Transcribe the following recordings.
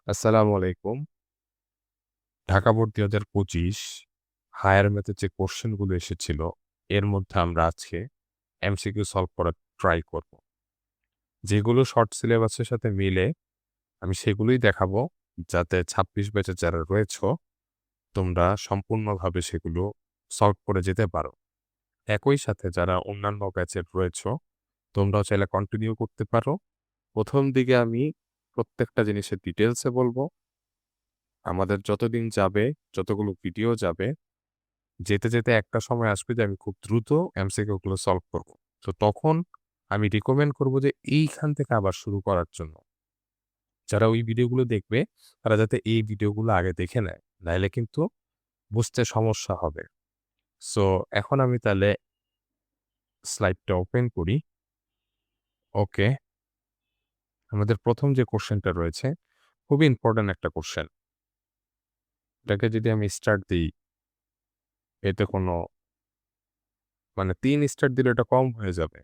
আসসালামু আলাইকুম। Dhaka board ২০২৫ higher ম্যাথের যে কোশ্চেনগুলো এসেছিল, এর মধ্যে আমরা আজকে এমসিকিউ সলভ করার ট্রাই করব। যেগুলো শর্ট সিলেবাসের সাথে মিলে আমি সেগুলোই দেখাবো, যাতে ২৬ ব্যাচে যারা রয়েছ, তোমরা সম্পূর্ণভাবে সেগুলো সলভ করে যেতে পারো। একই সাথে যারা অন্যান্য ব্যাচের রয়েছ, তোমরাও চাইলে কন্টিনিউ করতে পারো। ১ম দিকে আমি প্রত্যেকটা জিনিসের ডিটেইলসে বলবো। আমাদের যতদিন যাবে, যতগুলো ভিডিও যাবে, যেতে, যেতে একটা সময় আসবে যে আমি খুব দ্রুত এমসিকিউ গুলো সলভ করব। তো তখন আমি রিকমেন্ড করব যে এইখান থেকে আবার শুরু করার জন্য। যারা ওই ভিডিওগুলো দেখবে তারা যাতে এই ভিডিওগুলো আগে দেখে নেয়। নাইলে কিন্তু বুঝতে সমস্যা হবে। সো এখন আমি তাহলে স্লাইডটা ওপেন করি। ওকে। আমাদের ১ম যে কোয়েশ্চেনটা রয়েছে, খুবই ইম্পোর্টেন্ট একটা কোয়েশ্চেন। এটাকে যদি আমি স্টার্ট দেই, এতে কোনো মানে ৩ স্টার দিলে এটা কম হয়ে যাবে।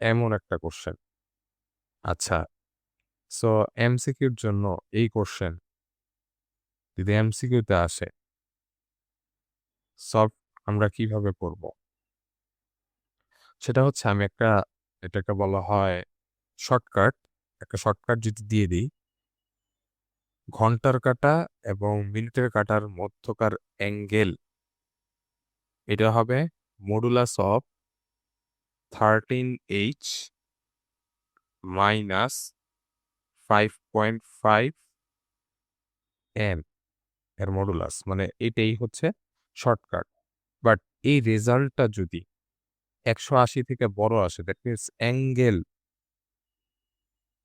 এমন একটা কোয়েশ্চেন। আচ্ছা, সো এমসিকিউর জন্য এই কোশ্চেন যদি এমসিকিউতে আসে, সলভ আমরা কিভাবে করব? সেটা হচ্ছে আমি এটাকে বলা হয় শর্টকাট। একটা শর্টকাট যদি দিয়ে দিই, ঘন্টার কাঁটা এবং মিনিটের কাঁটার মধ্যকার অ্যাঙ্গেল, এটা হবে modulus of 13h minus 5.5 m এর মডুলাস। মানে এটাই হচ্ছে শর্টকাট। বাট এই রেজাল্টটা যদি ১৮০ থেকে বড় আসে, দ্যাট মিনস অ্যাঙ্গেল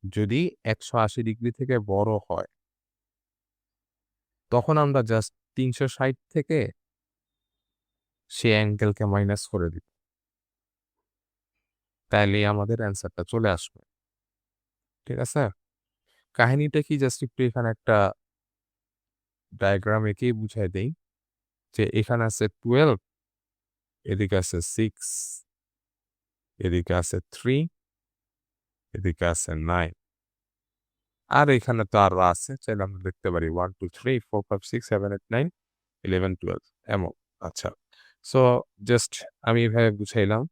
যদি ১৮০ ডিগ্রি থেকে বড় হয়, তখন আমরা জাস্ট ৩৬০ থেকে সেই অ্যাঙ্গেলকে মাইনাস করে দিব। তাইলেই আমাদের অ্যান্সারটা চলে আসবে। ঠিক আছে? কাহিনীটা কি জাস্ট একটু এখানে একটা ডায়াগ্রাম এঁকেই বুঝায় দেই যে এখানে আছে 12, এদিকে আছে 6, এদিকে আছে 3, এদিকে আছে 9। আর এখানে তো আরো আছে। চাইলে আমরা দেখতে পারি 1, 2, 3, 4, 5, 6, 7, 8, 9, 11, 12 এমন। আচ্ছা। সো জাস্ট আমি এভাবে বুঝাইলাম।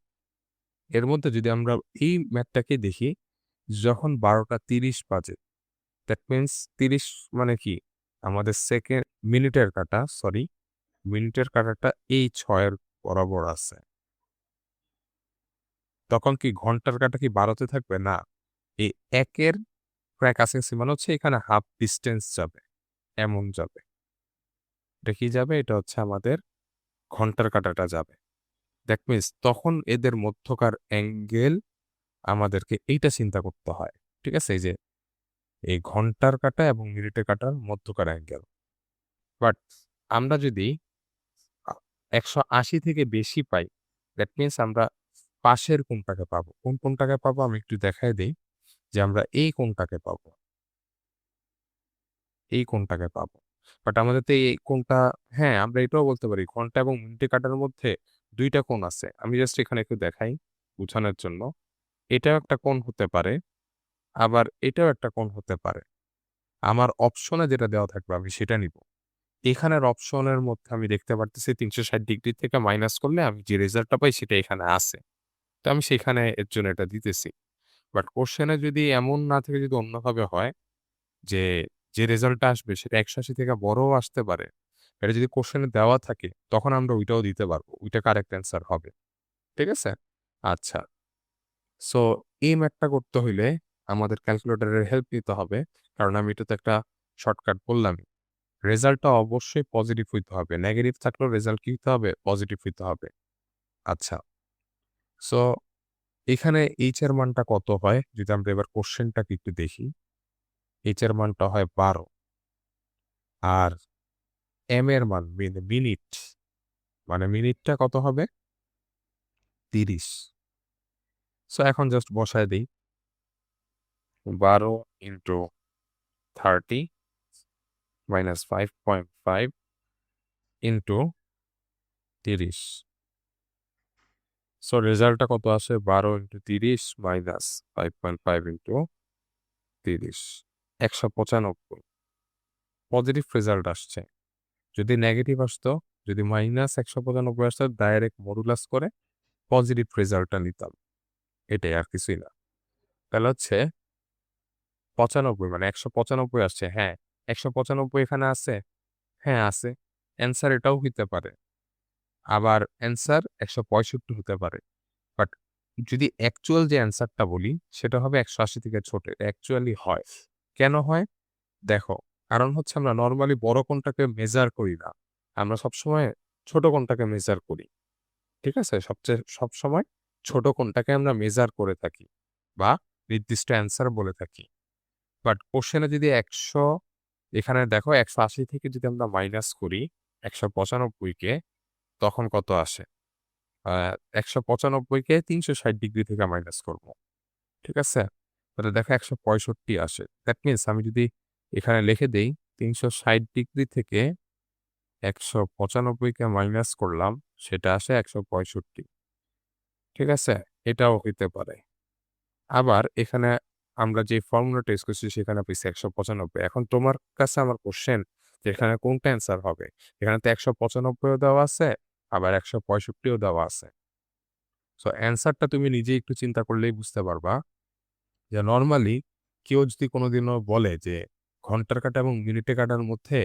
এর মধ্যে যদি আমরা এই ম্যাথটাকে দেখি, যখন ১২:৩০ বাজে, দ্যাট মিনস ৩০ মানে কি? আমাদের মিনিটের কাঁটাটা এই ৬ এর বরাবর আছে। তখন কি ঘন্টার কাঁটা কি ১২ তে থাকবে? না। এই ১ এর প্রায় কাছাকাছি, মানে হচ্ছে এখানে হাফ ডিসট্যান্স যাবে, এমন যাবে। এটা কি যাবে? এটা হচ্ছে আমাদের ঘন্টার কাঁটাটা যাবে। দ্যাট মিনস তখন এদের মধ্যকার অ্যাঙ্গেল আমাদেরকে এইটা চিন্তা করতে হয়। ঠিক আছে? এই যে এই ঘন্টার কাঁটা এবং মিনিটের কাঁটার মধ্যকার অ্যাঙ্গেল। বাট আমরা যদি আ ১৮০ থেকে বেশি পাই, দ্যাট মিনস আমরা পাশের কোণটাকে পাবো। কোন কোণটাকে পাবো আমি একটু দেখায় দেই যে আমরা এই কোণটাকে পাবো। এই কোণটাকে পাবো। বাট আমাদের তো এই কোণটা, হ্যাঁ, আমরা এটাও বলতে পারি ঘন্টা এবং মিনিটের কাঁটার মধ্যে ২ টা কোণ আছে। আমি জাস্ট এখানে একটু দেখাই বুঝানোর জন্য। এটাও একটা কোণ হতে পারে, আবার এটাও একটা কোণ হতে পারে। আমার অপশনে যেটা দেওয়া থাকবে আমি সেটা নিবো। এখানের অপশনের মধ্যে আমি দেখতে পারতেছি ৩৬০ ডিগ্রি থেকে মাইনাস করলে আমি যে রেজাল্টটা পাই সেটা এখানে আছে। তো আমি সেখানে এর জন্য এটা দিতেছি। বাট কোশ্চেনে যদি এমন না থেকে যদি অন্যভাবে হয় যে, যে রেজাল্টটা আসবে সেটা ১৮০ থেকে বড়ও আসতে পারে। এটা যদি কোশ্চেনে দেওয়া থাকে তখন আমরা ওইটাও দিতে পারবো। ওইটা কারেক্ট অ্যান্সার হবে। ঠিক আছে? আচ্ছা। সো এই ম্যাথটা করতে হইলে আমাদের ক্যালকুলেটরের হেল্প নিতে হবে। কারণ আমি এটাতে একটা শর্টকাট বললামই। রেজাল্টটা অবশ্যই পজিটিভ হইতে হবে। নেগেটিভ থাকলেও রেজাল্ট কি হইতে হবে? পজিটিভ হইতে হবে। আচ্ছা। সো এখানে h এর মানটা কত হয়? যদি আমরা এবার কোশ্চেনটাকে একটু দেখি। h এর মানটা হয় ১২। আর m এর মান মিনিট, মানে মিনিটটা কত হবে? ৩০। সো এখন জাস্ট বসায় দেই। ১২ ইন্টু 30 মাইনাস 5.5 ইন্টু ৩০। সো রেজাল্টটা কত আসে? ১২ into ৩০ minus 5.5 into ৩০। ১৯৫। Positive result আসছে। যদি নেগেটিভ আসতো, যদি -195 আসতো ডাইরেক্ট মডুলাস করে পজিটিভ রেজাল্টটা নিতাম। এটাই আর কিছুই না। তাহলে হচ্ছে 95 মানে 195 আসছে। হ্যাঁ, 195 এখানে আছে? হ্যাঁ, আছে। অ্যান্সার এটাও হইতে পারে। আবার অ্যান্সার ১৬৫ হতে পারে। বাট যদি অ্যাকচুয়াল যে অ্যান্সারটা বলি, সেটা হবে ১৮০ থেকে ছোট। অ্যাকচুয়ালি হয়। কেন হয়? দেখো, কারণ হচ্ছে আমরা নরমালি বড় কোণটাকে মেজার করি না। আমরা সবসময় ছোট কোণটাকে মেজার করি। ঠিক আছে? সবসময় ছোট কোণটাকে আমরা মেজার করে থাকি বা নির্দিষ্ট অ্যান্সার বলে থাকি। বাট কোশ্চেনে যদি ১০০ এখানে দেখো ১৮০ থেকে যদি আমরা মাইনাস করি ১৯৫ কে তখন কত আসে? ১৯৫ কে ৩৬০ ডিগ্রি থেকে মাইনাস করব। ঠিক আছে? তাহলে দেখো ১৬৫ আসে। দ্যাট মিনস আমি যদি এখানে লিখে দেই ৩৬০ ডিগ্রি থেকে ১৯৫ কে মাইনাস করলাম, সেটা আসে ১৬৫। ঠিক আছে? এটাও হইতে পারে। আবার এখানে আমরা যে ফর্মুলাটা ইউজ করছি সেখানে পাইছি ১৯৫। এখন তোমার কাছে আমার কোয়েশ্চেন যে এখানে কোনটা অ্যান্সার হবে? এখানে তো ১৯৫ ও দেওয়া আছে, আবার ১৬৫ ও দেওয়া আছে। সো অ্যান্সারটা তুমি নিজেই একটু চিন্তা করলেই বুঝতে পারবা যে নরমালি কেউ যদি কোনোদিনও বলে যে ঘন্টার কাঁটা এবং মিনিটের কাঁটার মধ্যে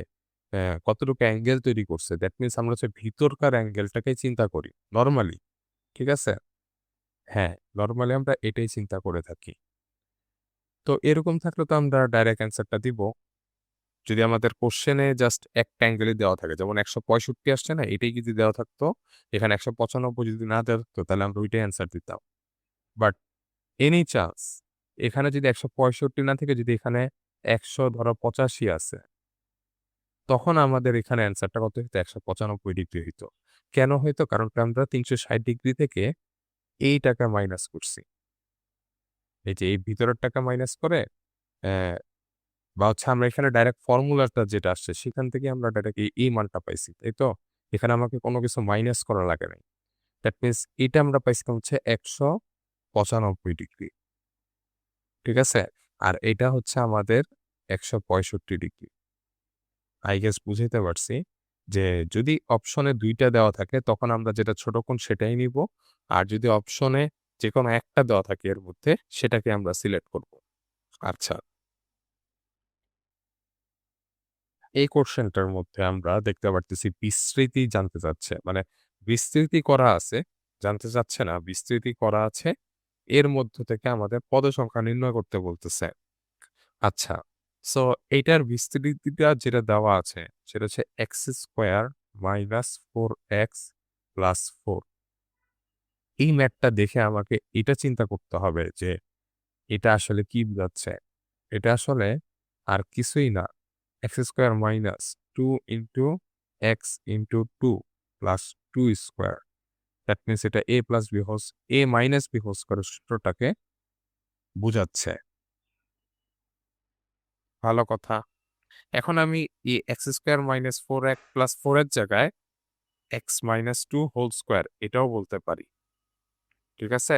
কতটুকু অ্যাঙ্গেল তৈরি করছে, দ্যাট মিনস আমরা হচ্ছে ভিতরকার অ্যাঙ্গেলটাকেই চিন্তা করি নরমালি। ঠিক আছে? হ্যাঁ, নরমালি আমরা এটাই চিন্তা করে থাকি। তো এরকম থাকলে তো আমরা ডাইরেক্ট অ্যান্সারটা দিব। যদি আমাদের কোশ্চেনে জাস্ট একটা অ্যাঙ্গেলই দেওয়া থাকে, যেমন ১৬৫ আসছে না? এটাই যদি দেওয়া থাকতো, এখানে ১৯৫ যদি না দেওয়া থাকতো তাহলে আমরা ওইটাই অ্যান্সার দিতাম। বাট এনি চান্স এখানে যদি ১৬৫ না থেকে যদি এখানে ১০০ ধরো ৮৫ আছে, তখন আমাদের এখানে অ্যান্সারটা কত হইতো? ১৯৫ ডিগ্রি হইতো। কেন হইতো? কারণ কি আমরা ৩৬০ ডিগ্রি থেকে এইটাকে মাইনাস করছি। এই যে এই ভিতরেরটাকে মাইনাস করে অ্যা বা হচ্ছে আমরা এখানে ডাইরেক্ট ফর্মুলাটা যেটা আসছে সেখান থেকে আমরা ডাইরেক্ট এই মানটা পাইছি। তাই তো? এখানে আমাকে কোনো কিছু মাইনাস করা লাগে নাই। দ্যাট মিনস এটা আমরা পাইছিলাম হচ্ছে ১৯৫ ডিগ্রি। ঠিক আছে? আর এটা হচ্ছে আমাদের ১৬৫ ডিগ্রি। আই গেস বুঝাইতে পারছি যে যদি অপশনে ২ টা দেওয়া থাকে তখন আমরা যেটা ছোট কোণ সেটাই নিব। আর যদি অপশনে যেকোনো একটা দেওয়া থাকে এর মধ্যে সেটাকে আমরা সিলেক্ট করব। আচ্ছা, এই কোয়েশ্চেনটার মধ্যে আমরা দেখতে পারতেছি বিস্তৃতি জানতে চাচ্ছে। মানে বিস্তৃতি করা আছে, জানতে চাচ্ছে না, বিস্তৃতি করা আছে। এর মধ্য থেকে আমাদের পদ সংখ্যা নির্ণয় করতে বলতেছে। আচ্ছা, সো এইটার বিস্তৃতিটা যেটা দেওয়া আছে সেটা হচ্ছে x² মাইনাস 4x প্লাস 4। এই ম্যাথটা দেখে আমাকে এটা চিন্তা করতে হবে যে এটা আসলে কি বোঝাচ্ছে? এটা আসলে আর কিছুই না। x² minus 2 into x into 2 plus 2 square. That means এটা a plus b whole a minus b whole স্কয়ারের সূত্রটাকে বুঝাচ্ছে। ভালো কথা। এখন আমি এই x² মাইনাস 4x প্লাস 4 এর জায়গায় x মাইনাস 2 হোল স্কয়ার এটাও বলতে পারি। ঠিক আছে?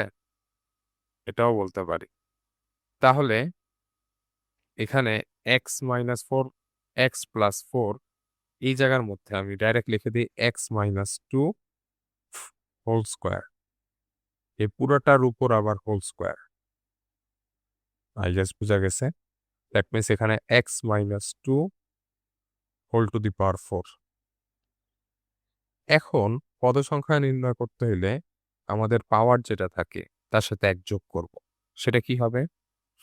এটাও বলতে পারি। তাহলে এখানে x মাইনাস 4 x প্লাস 4 এই জায়গার মধ্যে আমি ডাইরেক্ট লিখে দিই x মাইনাস 2 হোল স্কয়ার। এই পুরোটার উপর আবার হোল স্কয়ার। আই গেস বুঝা গেছে? দ্যাট মিনস এখানে x minus 2 whole to the power 4। এখন পদসংখ্যা নির্ণয় করতে হইলে আমাদের পাওয়ার যেটা থাকে তার সাথে ১ যোগ করব। সেটা কি হবে?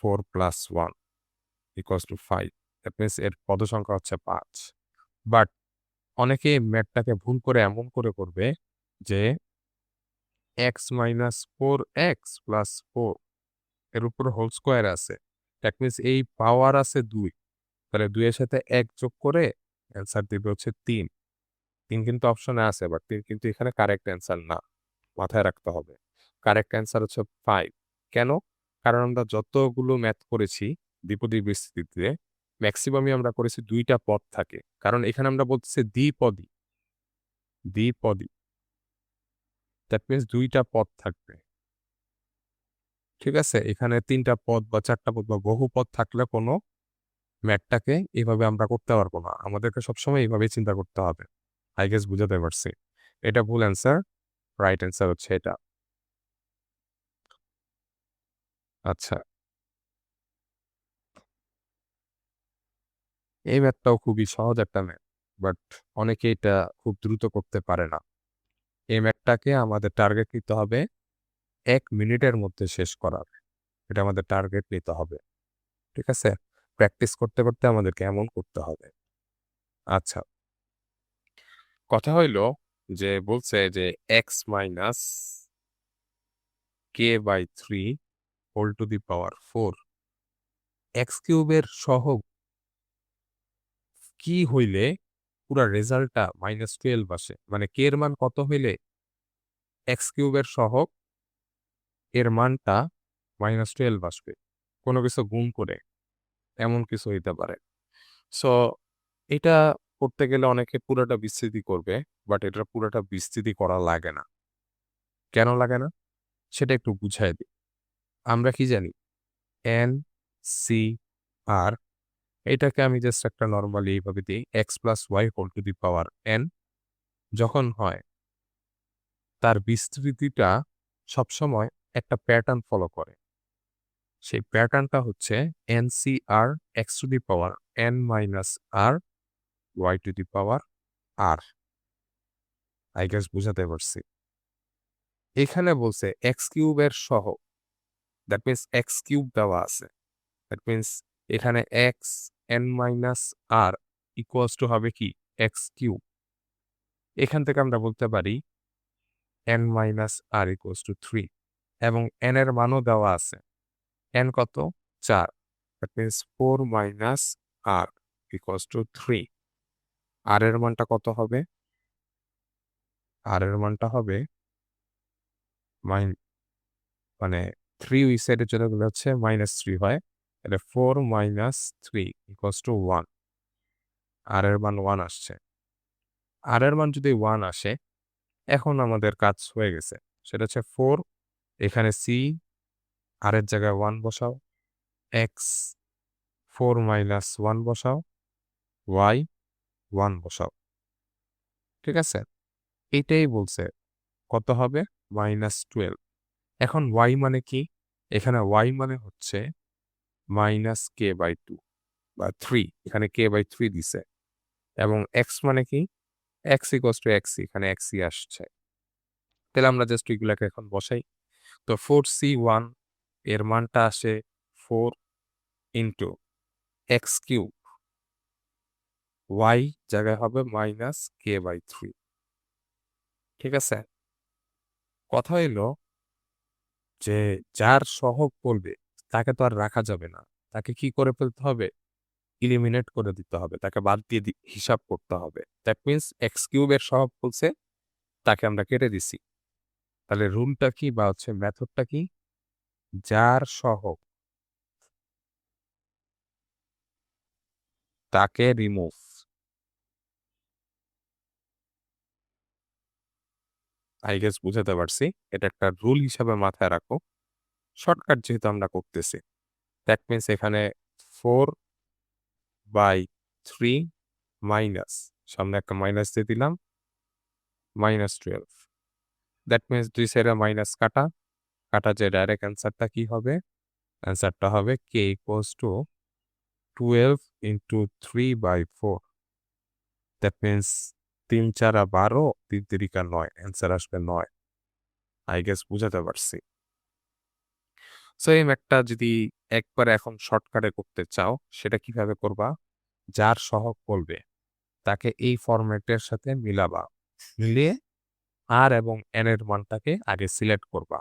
4 plus 1 equals to 5। That means এর পদসংখ্যা হচ্ছে ৫। বাট অনেকে ম্যাথটাকে ভুল করে এমন করে করবে যে x মাইনাস 4x প্লাস 4 এর উপর হোল স্কয়ার আছে। দ্যাট মিনস এই পাওয়ার আছে ২। তাহলে ২ এর সাথে ১ যোগ করে অ্যান্সার দিবে হচ্ছে ৩। ৩ কিন্তু অপশনে আছে বাট ৩ কিন্তু এখানে কারেক্ট অ্যান্সার না। মাথায় রাখতে হবে। কারেক্ট অ্যান্সার হচ্ছে ৫। কেন? কারণ আমরা যতগুলো ম্যাথ করেছি দ্বিপদী বিস্তৃতিতে মেক্সিমামই আমরা করেছি ২ টা পদ থাকে। কারণ এখানে আমরা বলতেছি দ্বিপদী, দ্বিপদী। দ্যাট মিনস ২ টা পদ থাকবে। ঠিক আছে? এখানে ৩ টা পদ বা ৪ টা পদ বা বহুপদ থাকলে কোনো ম্যাথটাকে এভাবে আমরা করতে পারবো না। আমাদেরকে সবসময় এভাবেই চিন্তা করতে হবে। আই গেস বুঝাতে পারছি। এটা ভুল অ্যান্সার। রাইট অ্যান্সার হচ্ছে এটা। আচ্ছা, এই ম্যাথটাও খুবই সহজ একটা ম্যাথ। বাট অনেকে এটা খুব দ্রুত করতে পারে না। এই ম্যাথটাকে আমাদের টার্গেট নিতে হবে ১ মিনিটের মধ্যে শেষ করার। এটা আমাদের টার্গেট নিতে হবে। ঠিক আছে? প্র্যাকটিস করতে, করতে আমাদেরকে এমন করতে হবে। আচ্ছা, কথা হইলো যে বলছে যে x minus k/3 whole to the power 4 x কিউবের সহগ কি হইলে পুরা রেজাল্টটা -12 আসে? মানে k এর মান কত হইলে x কিউবের সহগ এর মানটা -12 আসবে? কোনো কিছু গুণ করে এমন কিছু হইতে পারে। সো এটা করতে গেলে অনেকে পুরাটা বিস্তৃতি করবে। বাট এটা পুরাটা বিস্তৃতি করা লাগে না। কেন লাগে না? সেটা একটু বুঝায় দিই। আমরা কি জানি? n, c, r এটাকে আমি জাস্ট একটা নরমালি এইভাবে দিই x plus y whole to the power n যখন হয় তার বিস্তৃতিটা সবসময় একটা প্যাটার্ন ফলো করে। সেই প্যাটার্নটা হচ্ছে ncr x two the power n minus r y two the power r। I guess বুঝাতে পারছি। এখানে বলছে x কিউবের সহগ। দ্যাট মিনস x কিউব দেওয়া আছে। দ্যাট মিনস এখানে x n minus r equals to হবে কি x কিউব। এখান থেকে আমরা বলতে পারি n minus r equals to 3 এবং n এর মানও দেওয়া আছে। n কত? 4। That means 4 minus r equals to 3। r এর মানটা কত হবে? r এর মানটা হবে মাইন মানে 3 ওই সাইডে চলে গেলে হচ্ছে -3 হয়। তাহলে 4 মাইনাস 3 ইকুয়ালস টু 1। r এর মান 1 আসছে। r এর মান যদি 1 আসে, এখন আমাদের কাজ হয়ে গেছে। সেটা হচ্ছে 4 এখানে c r এর জায়গায় 1 বসাও, x 4 মাইনাস 1 বসাও, y 1 বসাও। ঠিক আছে? এইটাই বলছে। কত হবে? -12। এখন y মানে কি? এখানে y মানে হচ্ছে -k/2 বা 3 এখানে k/3 দিছে। এবং x মানে কি? x ইকুয়ালস টু x এখানে x ই আসছে। তাহলে আমরা জাস্ট এগুলাকে এখন বসাই। তো 4c1 এর মানটা আসে 4 ইনটু x কিউব। y জায়গায় হবে -k/3। ঠিক আছে? কথা হইলো যে যার সহগ বলবে তাকে তো আর রাখা যাবে না। তাকে কি করে ফেলতে হবে? এলিমিনেট করে দিতে হবে। তাকে বাদ দিয়ে হিসাব করতে হবে। দ্যাট মিনস x কিউবের সহগ বলছে তাকে আমরা কেটে দিছি। তাহলে রুলটা কি বা হচ্ছে মেথডটা কি? যার সহগ তাকে রিমুভ। আই গেস বুঝাতে পারছি। এটা একটা রুল হিসাবে মাথায় রাখো। শর্টকাট যেহেতু আমরা করতেছি। দ্যাট মিনস এখানে 4/3 মাইনাস সামনে একটা মাইনাস দিয়ে দিলাম -12। দ্যাট মিনস ২ সাইডে মাইনাস কাটা। কাটা যে ডাইরেক্ট অ্যান্সারটা কি হবে? অ্যান্সারটা হবে k equals to 12 into 3/4। That means ৩ 4 12, ৩ ৩ 9। Answer আসবে ৯। আই গেস বুঝাতে পারছি। সো এই ম্যাথটা যদি একবারে এখন শর্টকাটে করতে চাও, সেটা কিভাবে করবা? যার সহগ বলবে তাকে এই ফরম্যাটের সাথে মিলাবা। মিলিয়ে r এবং n এর মানটাকে আগে সিলেক্ট করবা।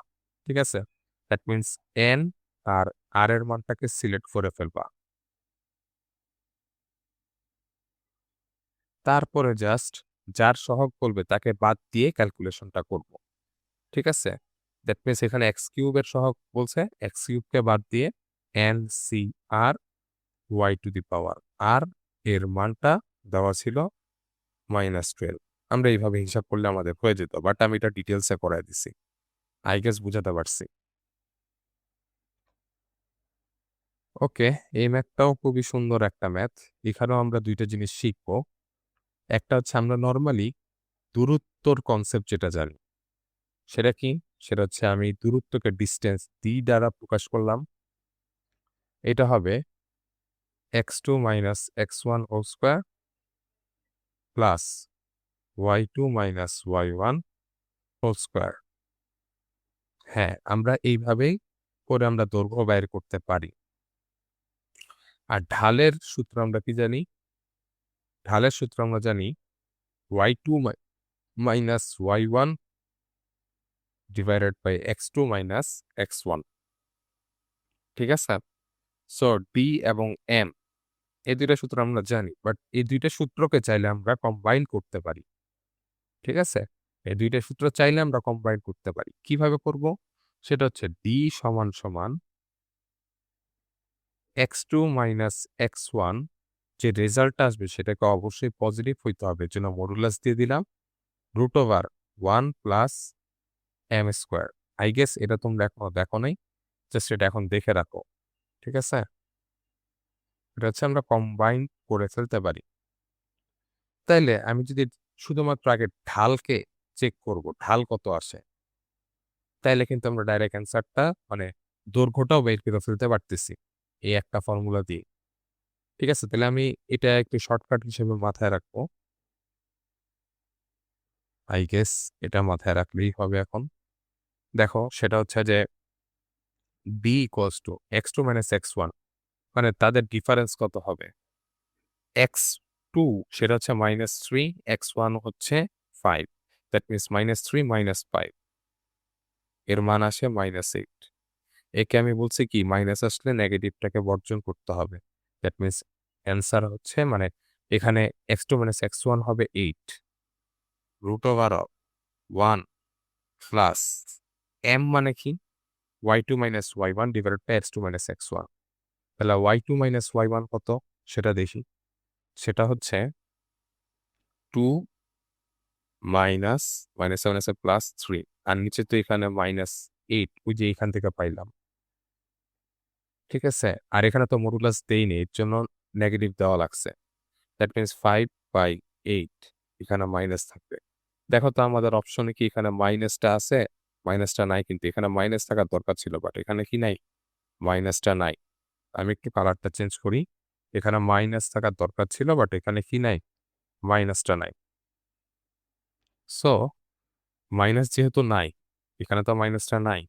ঠিক আছে? দ্যাট মিনস n আর r এর মানটাকে সিলেক্ট করে ফেলবা। তারপরে জাস্ট যার সহগ বলবে তাকে বাদ দিয়ে ক্যালকুলেশনটা করব। ঠিক আছে? দ্যাট মিনস এখানে x কিউবের সহগ বলছে, x কিউবকে বাদ দিয়ে NCR y two the power r এর মানটা দেওয়া ছিল -12। আমরা এইভাবে হিসাব করলে আমাদের হয়ে যেত। বাট আমি এটা ডিটেইলসে করায় দিছি। আই গেস বুঝাতে পারছি। ওকে, এই ম্যাথটাও খুবই সুন্দর একটা ম্যাথ। এখানেও আমরা ২ টা জিনিস শিখব। একটা হচ্ছে আমরা নরমালি দূরত্বর কনসেপ্ট যেটা জানি। সেটা কি? সেটা হচ্ছে আমি দূরত্বকে ডিসট্যান্স d দ্বারা প্রকাশ করলাম। এটা হবে x2 - x1 whole square plus y2 - y1 whole square. হ্যাঁ, আমরা এইভাবেই করে আমরা দৈর্ঘ্য বাইর করতে পারি। আর ঢালের সূত্র আমরা কি জানি? ঢালের সূত্র আমরা জানি y2 minus y1 divided by x2 minus x1। ঠিক আছে? সো d এবং m এই ২ টা সূত্র আমরা জানি। বাট এই ২ টা সূত্রকে চাইলে আমরা কম্বাইন করতে পারি। ঠিক আছে? এই ২ টা সূত্র চাইলে আমরা কম্বাইন করতে পারি। কিভাবে করব? সেটা হচ্ছে d সমান সমান x2 মাইনাস x1 যে রেজাল্টটা আসবে সেটাকে অবশ্যই পজিটিভ হইতে হবে। এজন্য মডুলাস দিয়ে দিলাম। Root over 1 plus m square. I guess এটা তোমরা এখনো দেখো নাই। জাস্ট এটা এখন দেখে রাখো। ঠিক আছে? এটা হচ্ছে আমরা কম্বাইন করে ফেলতে পারি। তাইলে আমি যদি শুধুমাত্র আগে ঢালকে চেক করব, ঢাল কত আসে? তাইলে কিন্তু আমরা ডাইরেক্ট অ্যান্সারটা মানে দৈর্ঘ্যটাও বের করে ফেলতে পারতেছি। এই একটা ফর্মুলা দিয়ে। ঠিক আছে? তাহলে আমি এটা একটু শর্টকাট হিসেবে মাথায় রাখবো। আই গেস এটা মাথায় রাখলেই হবে এখন। দেখো সেটা হচ্ছে যে b equals to x2 minus x1 মানে তাদের ডিফারেন্স কত হবে? x2 সেটা হচ্ছে -3, x1 হচ্ছে 5। দ্যাট মিনস -3 -5 এর মান আসে -8। একে আমি বলছি কি মাইনাস আসলে নেগেটিভটাকে বর্জন করতে হবে। দ্যাট মিনস অ্যান্সার হচ্ছে মানে এখানে x2 মাইনাস x1 হবে 8 root over of 1 plus m মানে কি? y2 minus y1 divided by x2 minus x1। তাহলে y2 মাইনাস y1 কত? সেটা দেখি। সেটা হচ্ছে 2 মাইনাস, মাইনাসে মাইনাসে প্লাস 3 আর নিচে তো এখানে -8 ওই যে এখান থেকে পাইলাম। ঠিক আছে? আর এখানে তো মডুলাস দেইনি এর জন্য নেগেটিভ দেওয়া লাগছে। দ্যাট মিনস 5/8 এখানে মাইনাস থাকবে। দেখো তো আমাদের অপশনে কি এখানে মাইনাসটা আছে? মাইনাসটা নাই কিন্তু এখানে মাইনাস থাকার দরকার ছিল বাট এখানে কি নাই? মাইনাসটা নাই। আমি একটু কালারটা চেঞ্জ করি। এখানে মাইনাস থাকার দরকার ছিল বাট এখানে কি নাই? মাইনাসটা নাই। সো মাইনাস যেহেতু নাই, এখানে তো মাইনাসটা নাই।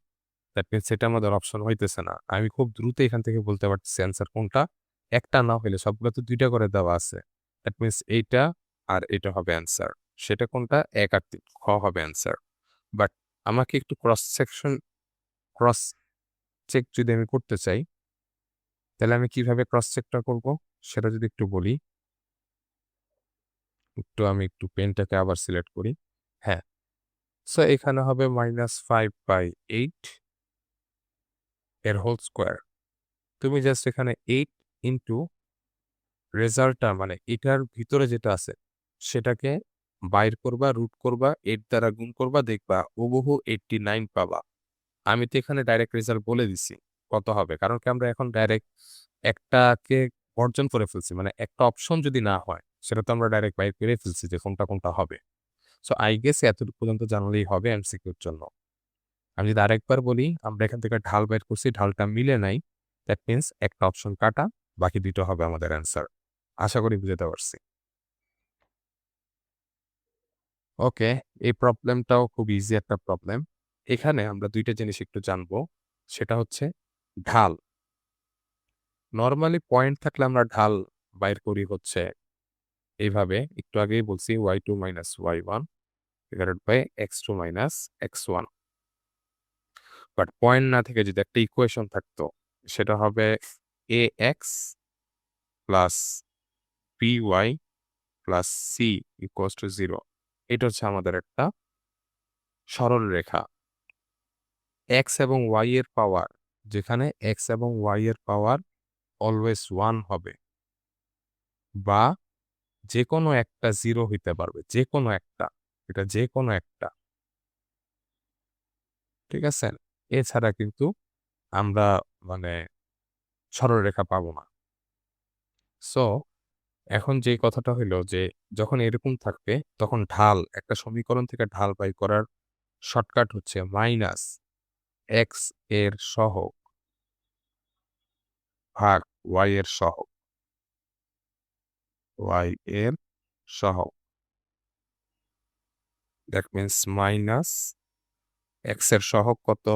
দ্যাট মিনস এটা আমাদের অপশন হইতেছে না। আমি খুব দ্রুত এখান থেকে বলতে পারতেছি অ্যান্সার কোনটা। একটা না হইলে সবগুলো তো ২ টা করে দেওয়া আছে। দ্যাট মিনস এইটা আর এটা হবে অ্যান্সার। সেটা কোনটা? ১ আর ৩ খ হবে অ্যান্সার। বাট আমাকে একটু ক্রস চেক যদি আমি করতে চাই, তাহলে আমি কিভাবে ক্রস চেকটা করব? সেটা যদি একটু বলি। আমি একটু পেনটাকে আবার সিলেক্ট করি। হ্যাঁ, সো এখানে হবে -5/8 এর হোল স্কয়ার। তুমি জাস্ট এখানে 8 ইনটু রেজাল্টটা মানে এটার ভিতরে যেটা আছে সেটাকে বাইর করবা, রুট করবা, 8 দ্বারা গুণ করবা, দেখবা হুবহু 89 পাবা। আমি তো এখানে ডাইরেক্ট রেজাল্ট বলে দিছি কত হবে। কারণ কি আমরা এখন ডাইরেক্ট একটাকে বর্জন করে ফেলছি। মানে একটা অপশন যদি না হয়, সেটা তো আমরা ডাইরেক্ট বাইর করে ফেলছি যে কোনটা, কোনটা হবে। সো আই গেস এতটুকু পর্যন্ত জানলেই হবে এমসিকিউর জন্য। আমি যদি আরেকবার বলি, আমরা এখান থেকে ঢাল বের করছি, ঢালটা মিলে নাই। দ্যাট মিনস একটা অপশন কাটা, বাকি ২ টা হবে আমাদের অ্যান্সার। আশা করি বুঝাতে পারছি। ওকে, এই প্রবলেমটাও খুব ইজি একটা প্রবলেম। এখানে আমরা ২ টা জিনিস একটু জানবো। সেটা হচ্ছে ঢাল। নরমালি পয়েন্ট থাকলে আমরা ঢাল বাইর করি হচ্ছে এইভাবে। একটু আগেই বলছি y2 minus y1 divided by x2 minus x1। But point না থেকে যদি একটা ইকুয়েশন থাকতো, সেটা হবে ax plus by plus c equals to 0। এটা হচ্ছে আমাদের একটা সরল রেখা। x এবং y এর পাওয়ার, যেখানে x এবং y এর পাওয়ার অলওয়েজ 1 হবে বা যেকোনো একটা 0 হইতে পারবে। যেকোনো একটা। এটা যেকোনো একটা। ঠিক আছে? এছাড়া কিন্তু আমরা মানে সরলরেখা পাবো না। সো এখন যে কথাটা হইলো যে যখন এরকম থাকবে তখন ঢাল একটা সমীকরণ থেকে ঢাল বাই করার শর্টকাট হচ্ছে মাইনাস এক্স এর সহগ ভাগ ওয়াই এর সহগ। ওয়াই এর সহগ দ্যাট মিন্স মাইনাস এক্স এর সহগ কত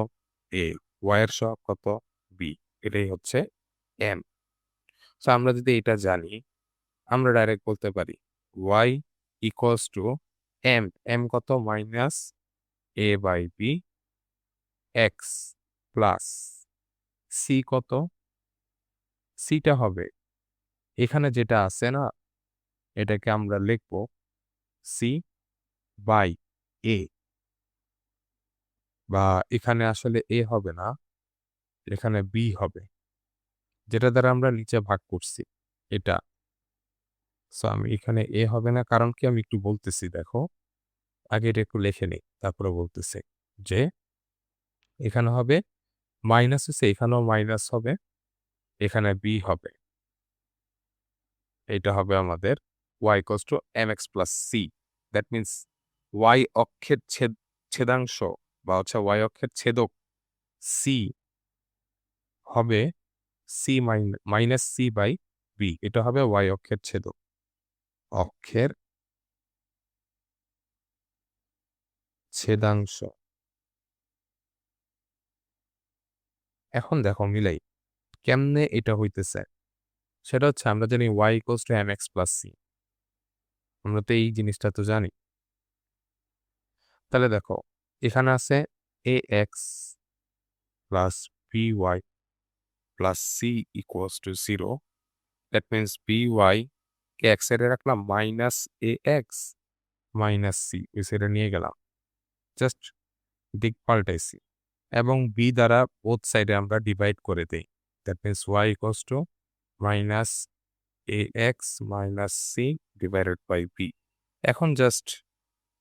এ, ওয়াই এর সহগ কত বি, এটাই হচ্ছে এম। সো আমরা যদি এটা জানি আমরা ডাইরেক্ট বলতে পারি y equals to m, m কত minus a by b x plus c কত, সিটা হবে এখানে যেটা আছে না এটাকে আমরা লিখব সি বাই এ, বা এখানে আসলে এ হবে না, এখানে বি হবে, যেটা দ্বারা আমরা নিচে ভাগ করছি এটা। সো আমি এখানে এ হবে না, কারণ কি আমি একটু বলতেছি দেখো, আগে এটা একটু লিখে নিই তারপরে বলতেছি যে এখানে হবে মাইনাস হচ্ছে, এখানেও মাইনাস হবে, এখানে বি হবে, এটা হবে আমাদের y equals to mx plus c. That means y অক্ষের ছেদাংশ বা হচ্ছে y অক্ষের ছেদক সি হবে c minus c by b, এটা হবে y অক্ষের ছেদক, অক্ষের ছেদাংশ। এখন দেখো মিলাই কেমনে এটা হইতেছে, সেটা হচ্ছে আমরা জানি y equals to mx plus c, আমরা তো এই জিনিসটা তো জানি। তাহলে দেখো এখানে আছে ax plus by plus c equals to 0। That means by কে এক সাইডে রাখলাম minus a x minus c, ওই সাইডে নিয়ে গেলাম, জাস্ট দিক পাল্টাইছি এবং বি দ্বারা বোথ সাইডে আমরা ডিভাইড করে দেই। That means y equals to minus a x minus c divided by b. এখন জাস্ট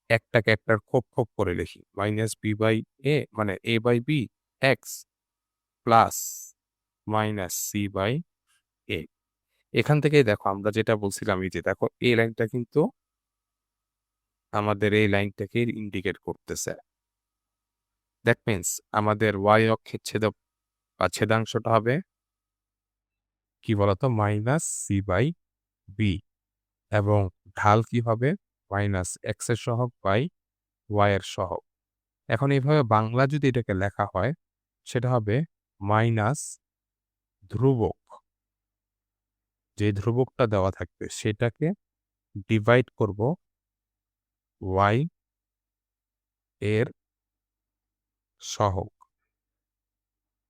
একটাকে একটার খোপ খোপ করে লিখি, মাইনাস বি বাই এ মানে a by b x plus minus c by a. এখান থেকেই দেখো আমরা যেটা বলছিলাম, এই যে দেখো এই লাইনটা কিন্তু আমাদের এই লাইনটাকে ইন্ডিকেট করতেছে। দ্যাট মিন্স আমাদের ওয়াই অক্ষের ছেদক বা ছেদাংশটা হবে কি বলতো মাইনাস সি বাই বি, এবং ঢাল কি হবে মাইনাস এক্স এর সহগ বাই ওয়াই এর সহগ। এখন এইভাবে বাংলা যদি এটাকে লেখা হয় সেটা হবে মাইনাস ধ্রুবক, যে ধ্রুবকটা দেওয়া থাকবে সেটাকে ডিভাইড করব ওয়াই এর সহগ।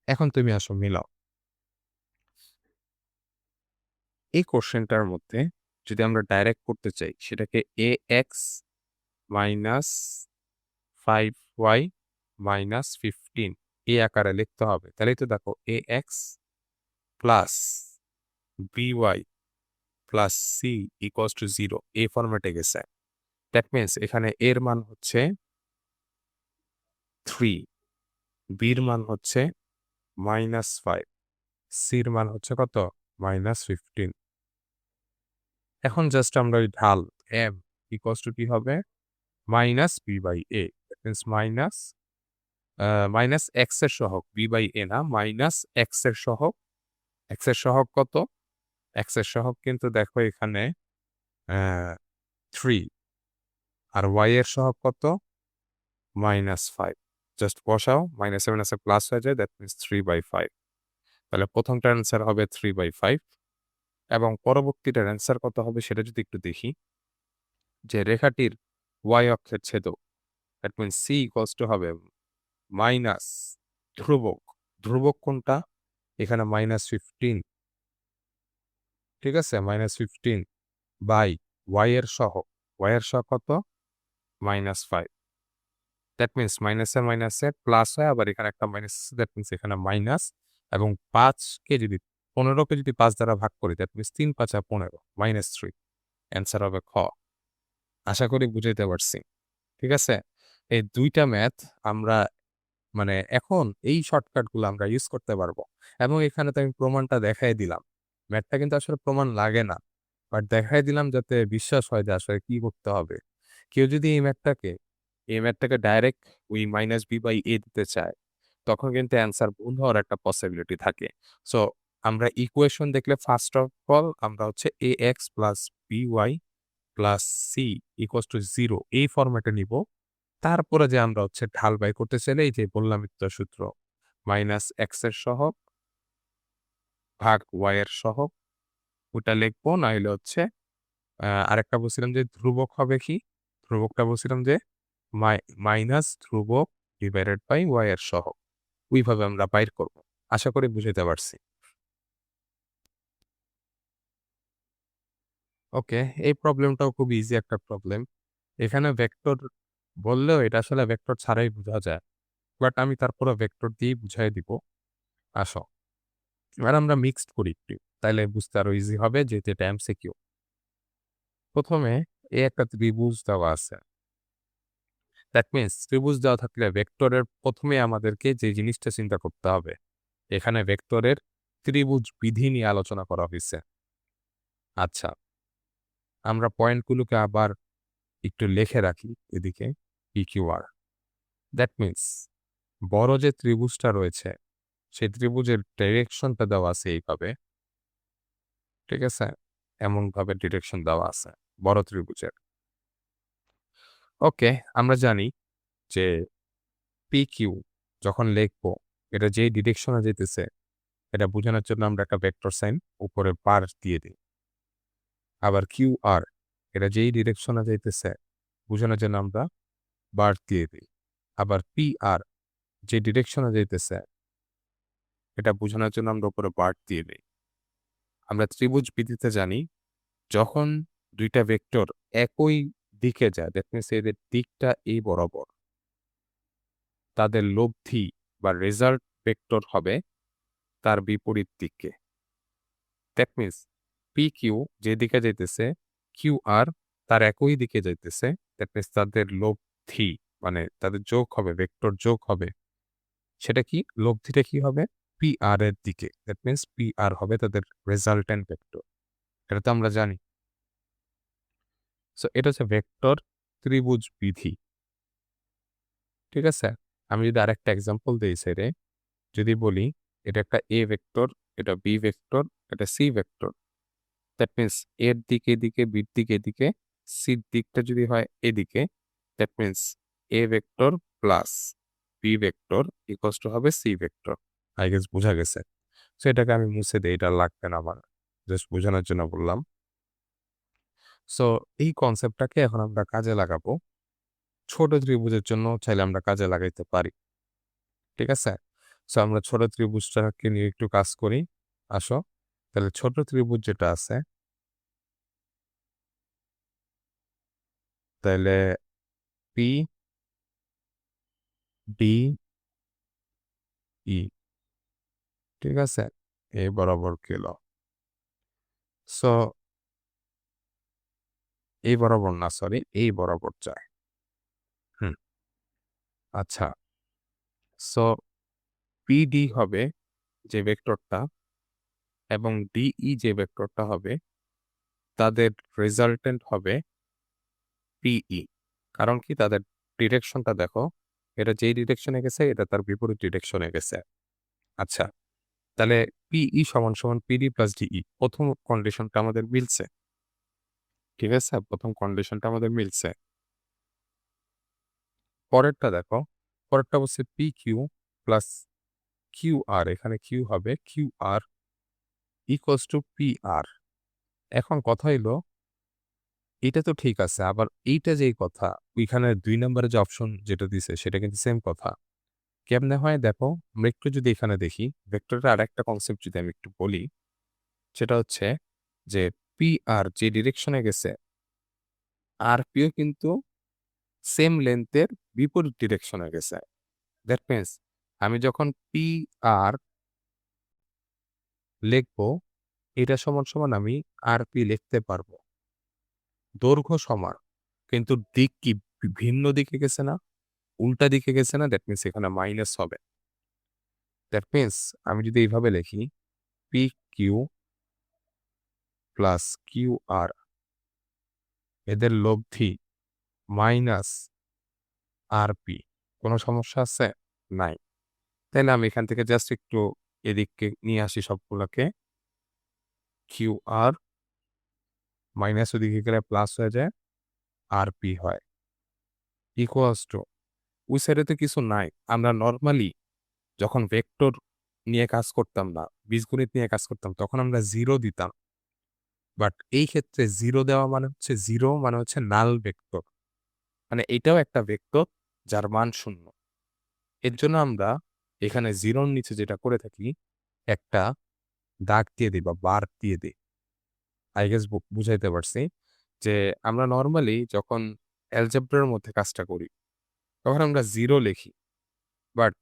এখন তুমি আসো মিলাও এই কোশ্চেনটার মধ্যে, যদি আমরা ডাইরেক্ট করতে চাই সেটাকে এ এক্স মাইনাস 5y মাইনাস 15 এই আকারে লিখতে হবে। তাহলেই তো দেখো a x plus by plus c equals to 0 এই ফরম্যাটে গেছে। দ্যাট মিন্স এখানে এর মান হচ্ছে 3, বির মান হচ্ছে -5, সির মান হচ্ছে কত -15। এখন জাস্ট আমরা ওই ঢাল m ইকুয়ালস টু কি হবে minus b by a, that means minus x এর সহগ বি বাই এ না, মাইনাস এক্স এর সহগ। এক্স এর সহগ কত, এক্স এর সহগ কিন্তু দেখো এখানে 3, আর ওয়াই এর সহগ কত -5। জাস্ট বসাও, মাইনাস সেভেন আছে প্লাস হয়ে যায়, দ্যাট মিন্স 3/5। তাহলে প্রথমটার অ্যান্সার হবে 3/5, এবং পরবর্তীটার অ্যান্সার কত হবে সেটা যদি একটু দেখি, যে রেখাটির ওয়াই অক্ষের ছেদক that means c equals to হবে মাইনাস ধ্রুবক, ধ্রুবক কোনটা এখানে -15, ঠিক আছে -15 বাই ওয়াই এর সহগ, ওয়াই এর সহগ কত -5। দ্যাট মিন্স মাইনাসে প্লাস হয়, আবার এখানে একটা মাইনাস, দ্যাট মিন্স এখানে মাইনাস, এবং 5কে যদি 15কে যদি 5 দ্বারা ভাগ করি দ্যাট মিন্স 3 5 15 -3, অ্যান্সার হবে খ। আশা করি বুঝাইতে পারছি। ঠিক আছে, এই দুইটা ম্যাথ আমরা মানে এখন এই শর্টকাটগুলো আমরা ইউজ করতে পারবো এবং এখানে তো আমি প্রমাণটা দেখাই দিলাম। ম্যাথটা কিন্তু আসলে প্রমাণ লাগে না। বাট দেখাই দিলাম যাতে বিশ্বাস হয় যে আসলে কি করতে হবে। কেউ যদি এই ম্যাথটাকে ডাইরেক্ট ওই -b/a দিতে চায়, তখন কিন্তু অ্যান্সার ভুল হওয়ার একটা পসিবিলিটি থাকে। সো আমরা ইকুয়েশন দেখলে ফার্স্ট অফ অল আমরা হচ্ছে ax + by + c = 0 এই ফরম্যাটে নিব। তারপরে যে আমরা হচ্ছে ঢাল বাই করতে চাইলে এই যে বললামই তো সূত্র -x এর সহগ ভাগ y এর সহগ ওটা লিখবো। নাইলে হচ্ছে আরেকটা বলছিলাম যে ধ্রুবক হবে কি? ধ্রুবকটা বলছিলাম যে মাইনাস ধ্রুবক ডিভাইডেড বাই y এর সহগ। ওইভাবে আমরা বাইর করব। আশা করি বুঝাইতে পারছি। ওকে, এই প্রবলেমটাও খুব ইজি একটা প্রবলেম। এখানে ভেক্টর বললেও এটা আসলে ভেক্টর ছাড়াই বোঝা যায়। বাট আমি তারপরে ভেক্টর দিয়েই বুঝাই দিব। আসো। এবার আমরা মিক্সড করি একটু। তাইলে বুঝতে আরো ইজি হবে যেহেতু এটা এমসিকিউ। প্রথমে একটা ত্রিভুজ দেওয়া আছে। দ্যাট মিনস ত্রিভুজ দেওয়া থাকলে ভেক্টরের প্রথমে আমাদেরকে যে জিনিসটা চিন্তা করতে হবে, এখানে ভেক্টরের ত্রিভুজ বিধি নিয়ে আলোচনা করা হইছে। আচ্ছা, আমরা পয়েন্টগুলোকে আবার একটু লিখে রাখি এদিকে PQR। দ্যাট মিনস বড় যে ত্রিভুজটা রয়েছে, সেই ত্রিভুজের ডিরেকশনটা দেওয়া আছে এইভাবে। ঠিক আছে? এমনভাবে ডিরেকশন দেওয়া আছে বড় ত্রিভুজের। ওকে, আমরা জানি যে PQ যখন লিখবো, এটা যেই ডিরেকশনে যেতেছে, এটা বোঝানোর জন্য আমরা একটা ভেক্টর সাইন উপরে বার দিয়ে দিই। আবার QR এটা যেই ডিরেকশনে যাইতেছে, বোঝানোর জন্য আমরা বার দিয়ে দিই। আবার PR যে ডিরেকশনে যাইতেছে, এটা বোঝানোর জন্য আমরা উপরে বার দিয়ে দিই। আমরা ত্রিভুজ বিধিতে জানি যখন ২ টা ভেক্টর একই দিকে যায়, দ্যাট মিনস এদের দিকটা এই বরাবর, তাদের লব্ধি বা রেজাল্ট ভেক্টর হবে তার বিপরীত দিকে। দ্যাট মিনস PQ যেদিকে যাইতেছে, QR তার একই দিকে যাইতেছে। দ্যাট মিনস তাদের লব্ধি মানে তাদের যোগ হবে, ভেক্টর যোগ হবে। সেটা কি? লব্ধিটা কি হবে? PR এর দিকে। দ্যাট মিনস PR হবে তাদের রেজাল্ট্যান্ট ভেক্টর। এটা তো আমরা জানি। সো এটা হচ্ছে ভেক্টর ত্রিভুজ বিধি। ঠিক আছে? আমি যদি আরেকটা এক্সাম্পল দেই সাইডে, যদি বলি এটা একটা A ভেক্টর, এটা B ভেক্টর, এটা C ভেক্টর। দ্যাট মিনস এর দিক এদিকে, বির দিক এদিকে, সির দিকটা যদি হয় এদিকে, that means A vector plus B vector equals to হবে C ভেক্টর। আই গেস বোঝা গেছে। সো এটাকে আমি মুছে দেই, এটা লাগবে না আমার। জাস্ট বোঝানোর জন্য বললাম। সো এই কনসেপ্টটাকে এখন আমরা কাজে লাগাবো। ছোট ত্রিভুজের জন্য চাইলে আমরা কাজে লাগাইতে পারি। ঠিক আছে? সো আমরা ছোট ত্রিভুজটাকে নিয়ে একটু কাজ করি। আসো। তাহলে ছোট ত্রিভুজ যেটা আছে, তাইলে P, D, E। ঠিক আছে? এই বরাবর গেল। সো এই বরাবর না, সরি, এই বরাবর যায়। হুম, আচ্ছা। সো PD হবে যে ভেক্টরটা এবং DE যে ভেক্টরটা হবে, তাদের রেজাল্টেন্ট হবে PE। কারণ কি? তাদের ডিরেকশনটা দেখো। এটা যেই ডিরেকশনে গেছে, এটা তার বিপরীত ডিরেকশনে গেছে। আচ্ছা, তাহলে PE = PD + DE। ১ম কন্ডিশনটা আমাদের মিলছে। ঠিক আছে? ১ম কন্ডিশনটা আমাদের মিলছে। পরেরটা দেখো। পরেরটা হচ্ছে PQ + QR। এখানে Q হবে QR = PR। এখন কথা হইলো, এটা তো ঠিক আছে। আবার এইটা যেই কথা, ওইখানে ২ নাম্বারে যে অপশন যেটা দিছে সেটা কিন্তু সেম কথা। কেমনে হয় দেখো, আমরা একটু যদি এখানে দেখি, ভেক্টরের আরেকটা কনসেপ্ট যদি আমি একটু বলি, সেটা হচ্ছে যে PR যে ডিরেকশনে গেছে, RP ও কিন্তু সেম লেংথের বিপরীত ডিরেকশনে গেছে। দ্যাট মিনস আমি যখন PR লিখবো, এটা সমান আমি RP লিখতে পারবো। দৈর্ঘ্য সমান। কিন্তু দিক কি ভিন্ন দিকে গেছে না? উল্টা দিকে গেছে না? দ্যাট মিনস এখানে মাইনাস হবে। দ্যাট মিনস আমি যদি এইভাবে লিখি PQ প্লাস QR এদের লব্ধি মাইনাস RP কোনো সমস্যা আছে? নাই। তাইলে আমি এখান থেকে জাস্ট একটু এদিকে নিয়ে আসি সবগুলাকে। QR মাইনাস ওদিকে গেলে প্লাস হয়ে যায়, RP হয়। ইকুয়ালস টু ওই সাইডে তো কিছু নাই। আমরা নরমালি যখন ভেক্টর নিয়ে কাজ করতাম না, বীজগণিত নিয়ে কাজ করতাম, তখন আমরা 0 দিতাম। বাট এই ক্ষেত্রে 0 দেওয়া মানে হচ্ছে 0 মানে হচ্ছে নাল ভেক্টর। মানে এটাও একটা ভেক্টর যার মান 0। এর জন্য আমরা এখানে 0 র নিচে যেটা করে থাকি, একটা দাগ দিয়ে দেই বা বার দিয়ে দেই। আই গেস বুঝাইতে পারছি যে আমরা নরমালি যখন অ্যালজেব্রার মধ্যে কাজটা করি, তখন আমরা 0 লিখি। বাট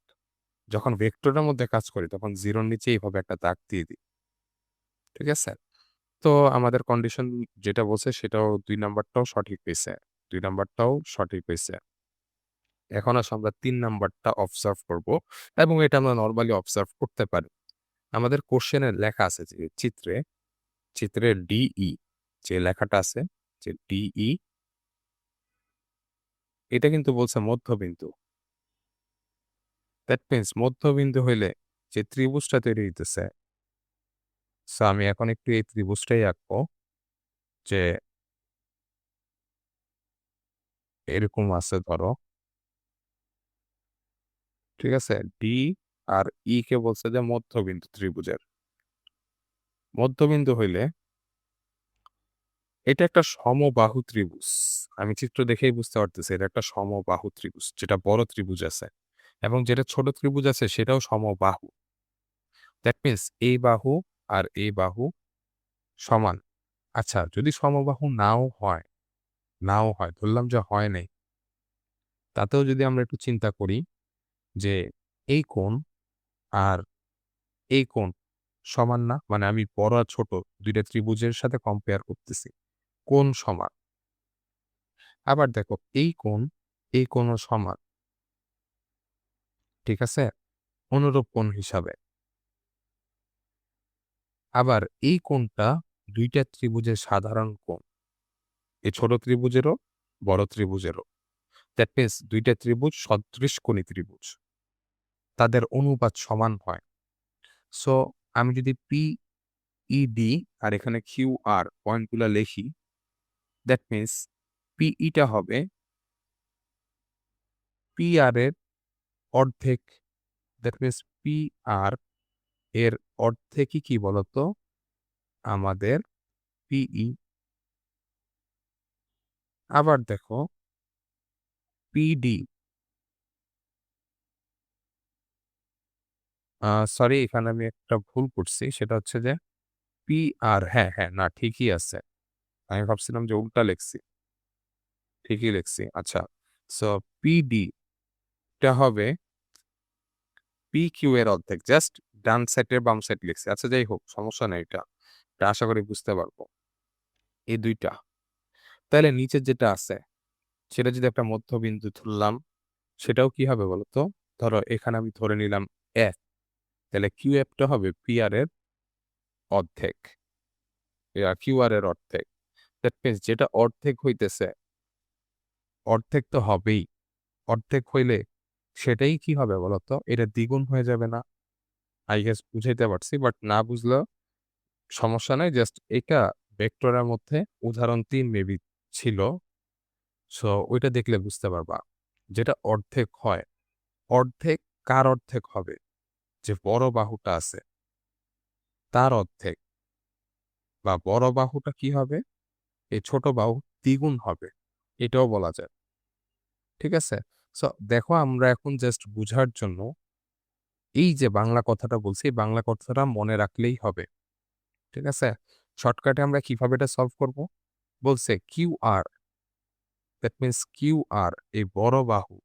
যখন ভেক্টরের মধ্যে কাজ করি তখন 0 র নিচে এইভাবে একটা দাগ দিয়ে দিই। ঠিক আছে? তো আমাদের কন্ডিশন যেটা বলছে সেটাও ২ নাম্বারটাও সঠিক হইছে। ২ নাম্বারটাও সঠিক হইছে। এখন আসো আমরা ৩ নাম্বারটা অবজার্ভ করব এবং এটা আমরা নরমালি অবজার্ভ করতে পারি। আমাদের কোশ্চেনে লেখা আছে যে চিত্রে DE যে লেখাটা আছে যে DE এটা কিন্তু বলছে মধ্যবিন্দু। দ্যাট মিনস মধ্যবিন্দু হইলে যে ত্রিভুজটা তৈরি হইতেছে, সো আমি এখন একটু এই ত্রিভুজটাই আঁকবো যে এরকম আছে ধরো। ঠিক আছে? ডি আর ই কে বলছে যে মধ্যবিন্দু ত্রিভুজের। মধ্যবিন্দু হইলে এটা একটা সমবাহু ত্রিভুজ। আমি চিত্র দেখেই বুঝতে পারতেছি এটা একটা সমবাহু ত্রিভুজ। যেটা বড় ত্রিভুজ আছে এবং যেটা ছোট ত্রিভুজ আছে সেটাও সমবাহু। দ্যাট মিনস এই বাহু আর এই বাহু সমান। আচ্ছা যদি সমবাহু নাও হয় ধরলাম যে হয় নাই। তাতেও যদি আমরা একটু চিন্তা করি যে এই কোণ আর এই কোণ সমান না? মানে আমি বড় আর ছোট ২ টা ত্রিভুজের সাথে কম্পেয়ার করতেছি। কোণ সমান। আবার দেখো এই কোণও সমান। ঠিক আছে? অনুরূপ কোণ হিসাবে। আবার এই কোণটা ২ টা ত্রিভুজের সাধারণ কোণ। এই ছোট ত্রিভুজেরও, বড় ত্রিভুজেরও। দ্যাট মিনস ২ টা ত্রিভুজ সদৃশকোণী ত্রিভুজ। তাদের অনুপাত সমান হয়। সো আমি যদি PED আর এখানে QR পয়েন্টগুলা লিখি, দ্যাট মিনস PE টা হবে PR এর অর্ধেক। দ্যাট মিনস PR এর অর্ধেকই কি বলতো? আমাদের PE। আবার দেখো PD সরি এখানে আমি একটা ভুল করছি। সেটা হচ্ছে যে PR হ্যাঁ, না ঠিকই আছে। আমি ভাবছিলাম যে উল্টা লিখছি। ঠিকই লিখছি। আচ্ছা। সো PD টা হবে PQ এর অর্ধেক। জাস্ট ডান সাইডের বাম সাইড লিখছি। আচ্ছা যাই হোক সমস্যা নাই এটা। এটা আশা করি বুঝতে পারবো। এই ২ টা। তাইলে নিচের যেটা আছে সেটা যদি একটা মধ্যবিন্দু ধরলাম, সেটাও কি হবে বলতো? ধরো এখানে আমি ধরে নিলাম F, তাহলে QF টা হবে PR এর অর্ধেক। QR এর অর্ধেক। দ্যাট মিনস যেটা অর্ধেক হইতেছে, অর্ধেক তো হবেই। অর্ধেক হইলে সেটাই কি হবে বলতো? এটা দ্বিগুণ হয়ে যাবে না? আই গেস বুঝাইতে পারছি। বাট না বুঝলেও সমস্যা নাই। জাস্ট এটা ভেক্টরের মধ্যে উদাহরণ ৩ মেবি ছিল। সো ওইটা দেখলে বুঝতে পারবা। যেটা অর্ধেক হয়, অর্ধেক কার অর্ধেক হবে? যে বড় বাহুটা আছে তার অর্ধেক। বা বড় বাহুটা কি হবে? এই ছোট বাহু দ্বিগুণ হবে। এটাও বলা যায়। ঠিক আছে? সো দেখো আমরা এখন জাস্ট বুঝার জন্য এই যে বাংলা কথাটা বলছি, এই বাংলা কথাটা মনে রাখলেই হবে। ঠিক আছে? শর্টকাটে আমরা কিভাবে এটা সলভ করব? বলছে QR, দ্যাট মিনস QR এই বড় বাহু,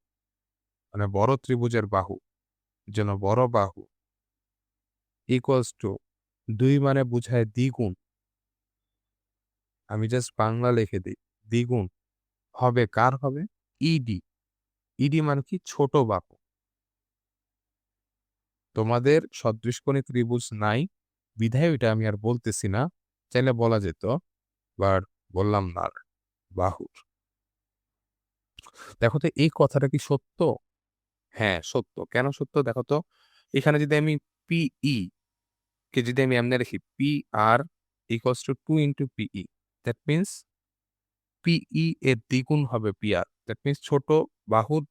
মানে বড় ত্রিভুজের বাহু, যেন বড় বাহু ইকুয়ালস টু ২ মানে বুঝায় দ্বিগুণ। আমি জাস্ট বাংলা লিখে দেই। দ্বিগুণ হবে কার হবে? ED ইডি মানে কি? ছোট বাহু। তোমাদের সদৃশকোণী ত্রিভুজ নাই, বিধায় ওইটা আমি আর বলতেছি না। চাইলে বলা যেত, বাট বললাম না আর। বাহুর। দেখো তো এই কথাটা কি সত্য? হ্যাঁ, সত্য। কেন সত্য দেখো তো? এখানে যদি আমি পিই কে যদি আমি এমনে লিখি, PR equals to 2 into PE, that means পিই এর দ্বিগুণ হবে PR, দ্যাট মিন্স ছোট বাহুর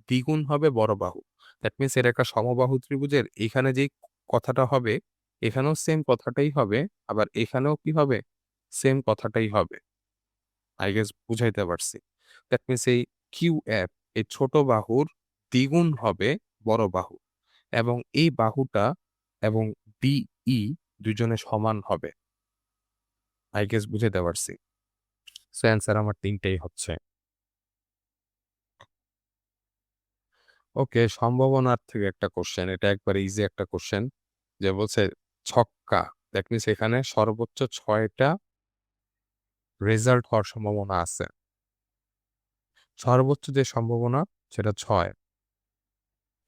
দ্বিগুণ হবে বড় বাহু। দ্যাট মিন্স এর একটা সমবাহু ত্রিভুজের এখানে যেই কথাটা হবে, এখানেও সেম কথাটাই হবে, আবার এখানেও কি হবে? সেম কথাটাই হবে। আই গেস বুঝাইতে পারছি। দ্যাট মিন্স এই QF এই ছোট বাহুর দ্বিগুণ হবে বড় বাহু, এবং এই বাহুটা এবং DE দুইজনে সমান হবে। আই গেস বুঝাইতে পারছি। সো অ্যান্সার আমার ৩ টাই হচ্ছে। ওকে, সম্ভাবনার থেকে একটা কোশ্চেন, এটা একবারে ইজি একটা কোশ্চেন, যে বলছে ছক্কা, দ্যাট মিন্স এখানে সর্বোচ্চ ৬টা রেজাল্ট হওয়ার সম্ভাবনা আছে। সর্বোচ্চ যে সম্ভাবনা সেটা ৬।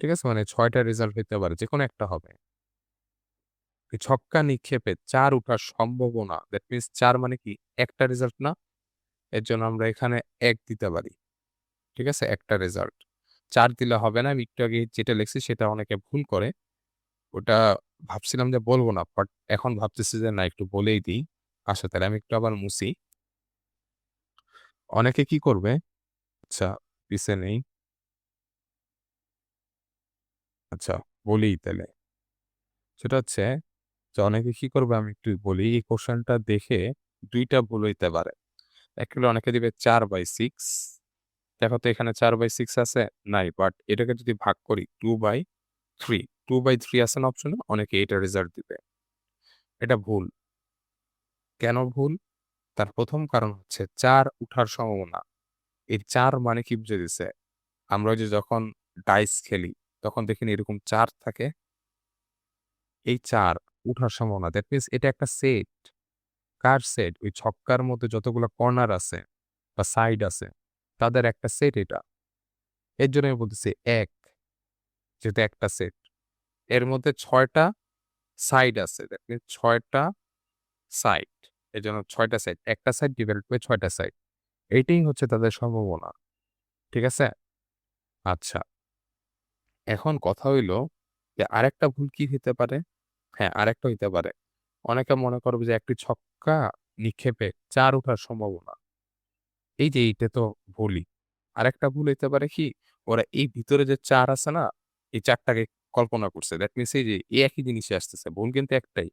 ঠিক আছে? মানে ৬টা রেজাল্ট হইতে পারে, যেকোনো একটা হবে। এই ছক্কা নিক্ষেপে ৪ উঠার সম্ভাবনা, দ্যাট মিন্স ৪ মানে কি? একটা রেজাল্ট না? এর জন্য আমরা এখানে ১ দিতে পারি। ঠিক আছে? একটা রেজাল্ট। ৪ দিলে হবে না। আমি একটু আগে যেটা লিখছি সেটা অনেকে ভুল করে। ওটা ভাবছিলাম যে বলব না। বাট এখন ভাবতেছি যে না, একটু বলেই দিই। আচ্ছা, তাহলে আমি একটু আবার মুছি। অনেকে কি করবে? আচ্ছা, পিছে নেই। আচ্ছা, বলি তাইলে। সেটা হচ্ছে যে অনেকে কি করবে আমি একটু বলি। এই কোশ্চেনটা দেখে ২ টা ভুল হইতে পারে। অ্যাকচুয়ালি অনেকে দিবে 4/6। দেখো তো এখানে 4/6 আছে? নাই। বাট এটাকে যদি ভাগ করি 2/3, 2/3 আছে না অপশনে? অনেকে এইটা রেজাল্ট দিবে। এটা ভুল। কেন ভুল? তার ১ম কারণ হচ্ছে ৪ উঠার সম্ভাবনা। এই ৪ মানে কি বুঝে দিছে? আমরা ওই যে যখন ডাইস খেলি, তখন দেখি না এরকম ৪ থাকে? এই ৪ উঠার সম্ভাবনা। দ্যাট মিনস এটা একটা সেট। কার সেট? ওই ছক্কার মধ্যে যতগুলা কর্নার আছে বা সাইড আছে, তাদের একটা সেট এটা। এর জন্য আমি বলতেছি ১, যেহেতু একটা সেট। এর মধ্যে ৬ টা সাইড আছে। দ্যাট মিনস ৬ টা সাইড। এজন্য ৬ টা সাইড। একটা সাইড ডিভাইডেড বাই ৬ টা সাইড। এইটাই হচ্ছে তাদের সম্ভাবনা। ঠিক আছে? আচ্ছা। এখন কথা হইলো যে আরেকটা ভুল কি হইতে পারে? হ্যাঁ, আরেকটা হইতে পারে। অনেকে মনে করবে যে একটি ছক্কা নিক্ষেপে ৪ উঠার সম্ভাবনা। এই যে এইটা তো ভুলই। আরেকটা ভুল হইতে পারে কি? ওরা এই ভিতরে যে ৪ আছে না? এই ৪ টাকে কল্পনা করছে। দ্যাট মিনস এই যে এই একই জিনিসই আসতেছে। ভুল কিন্তু একটাই।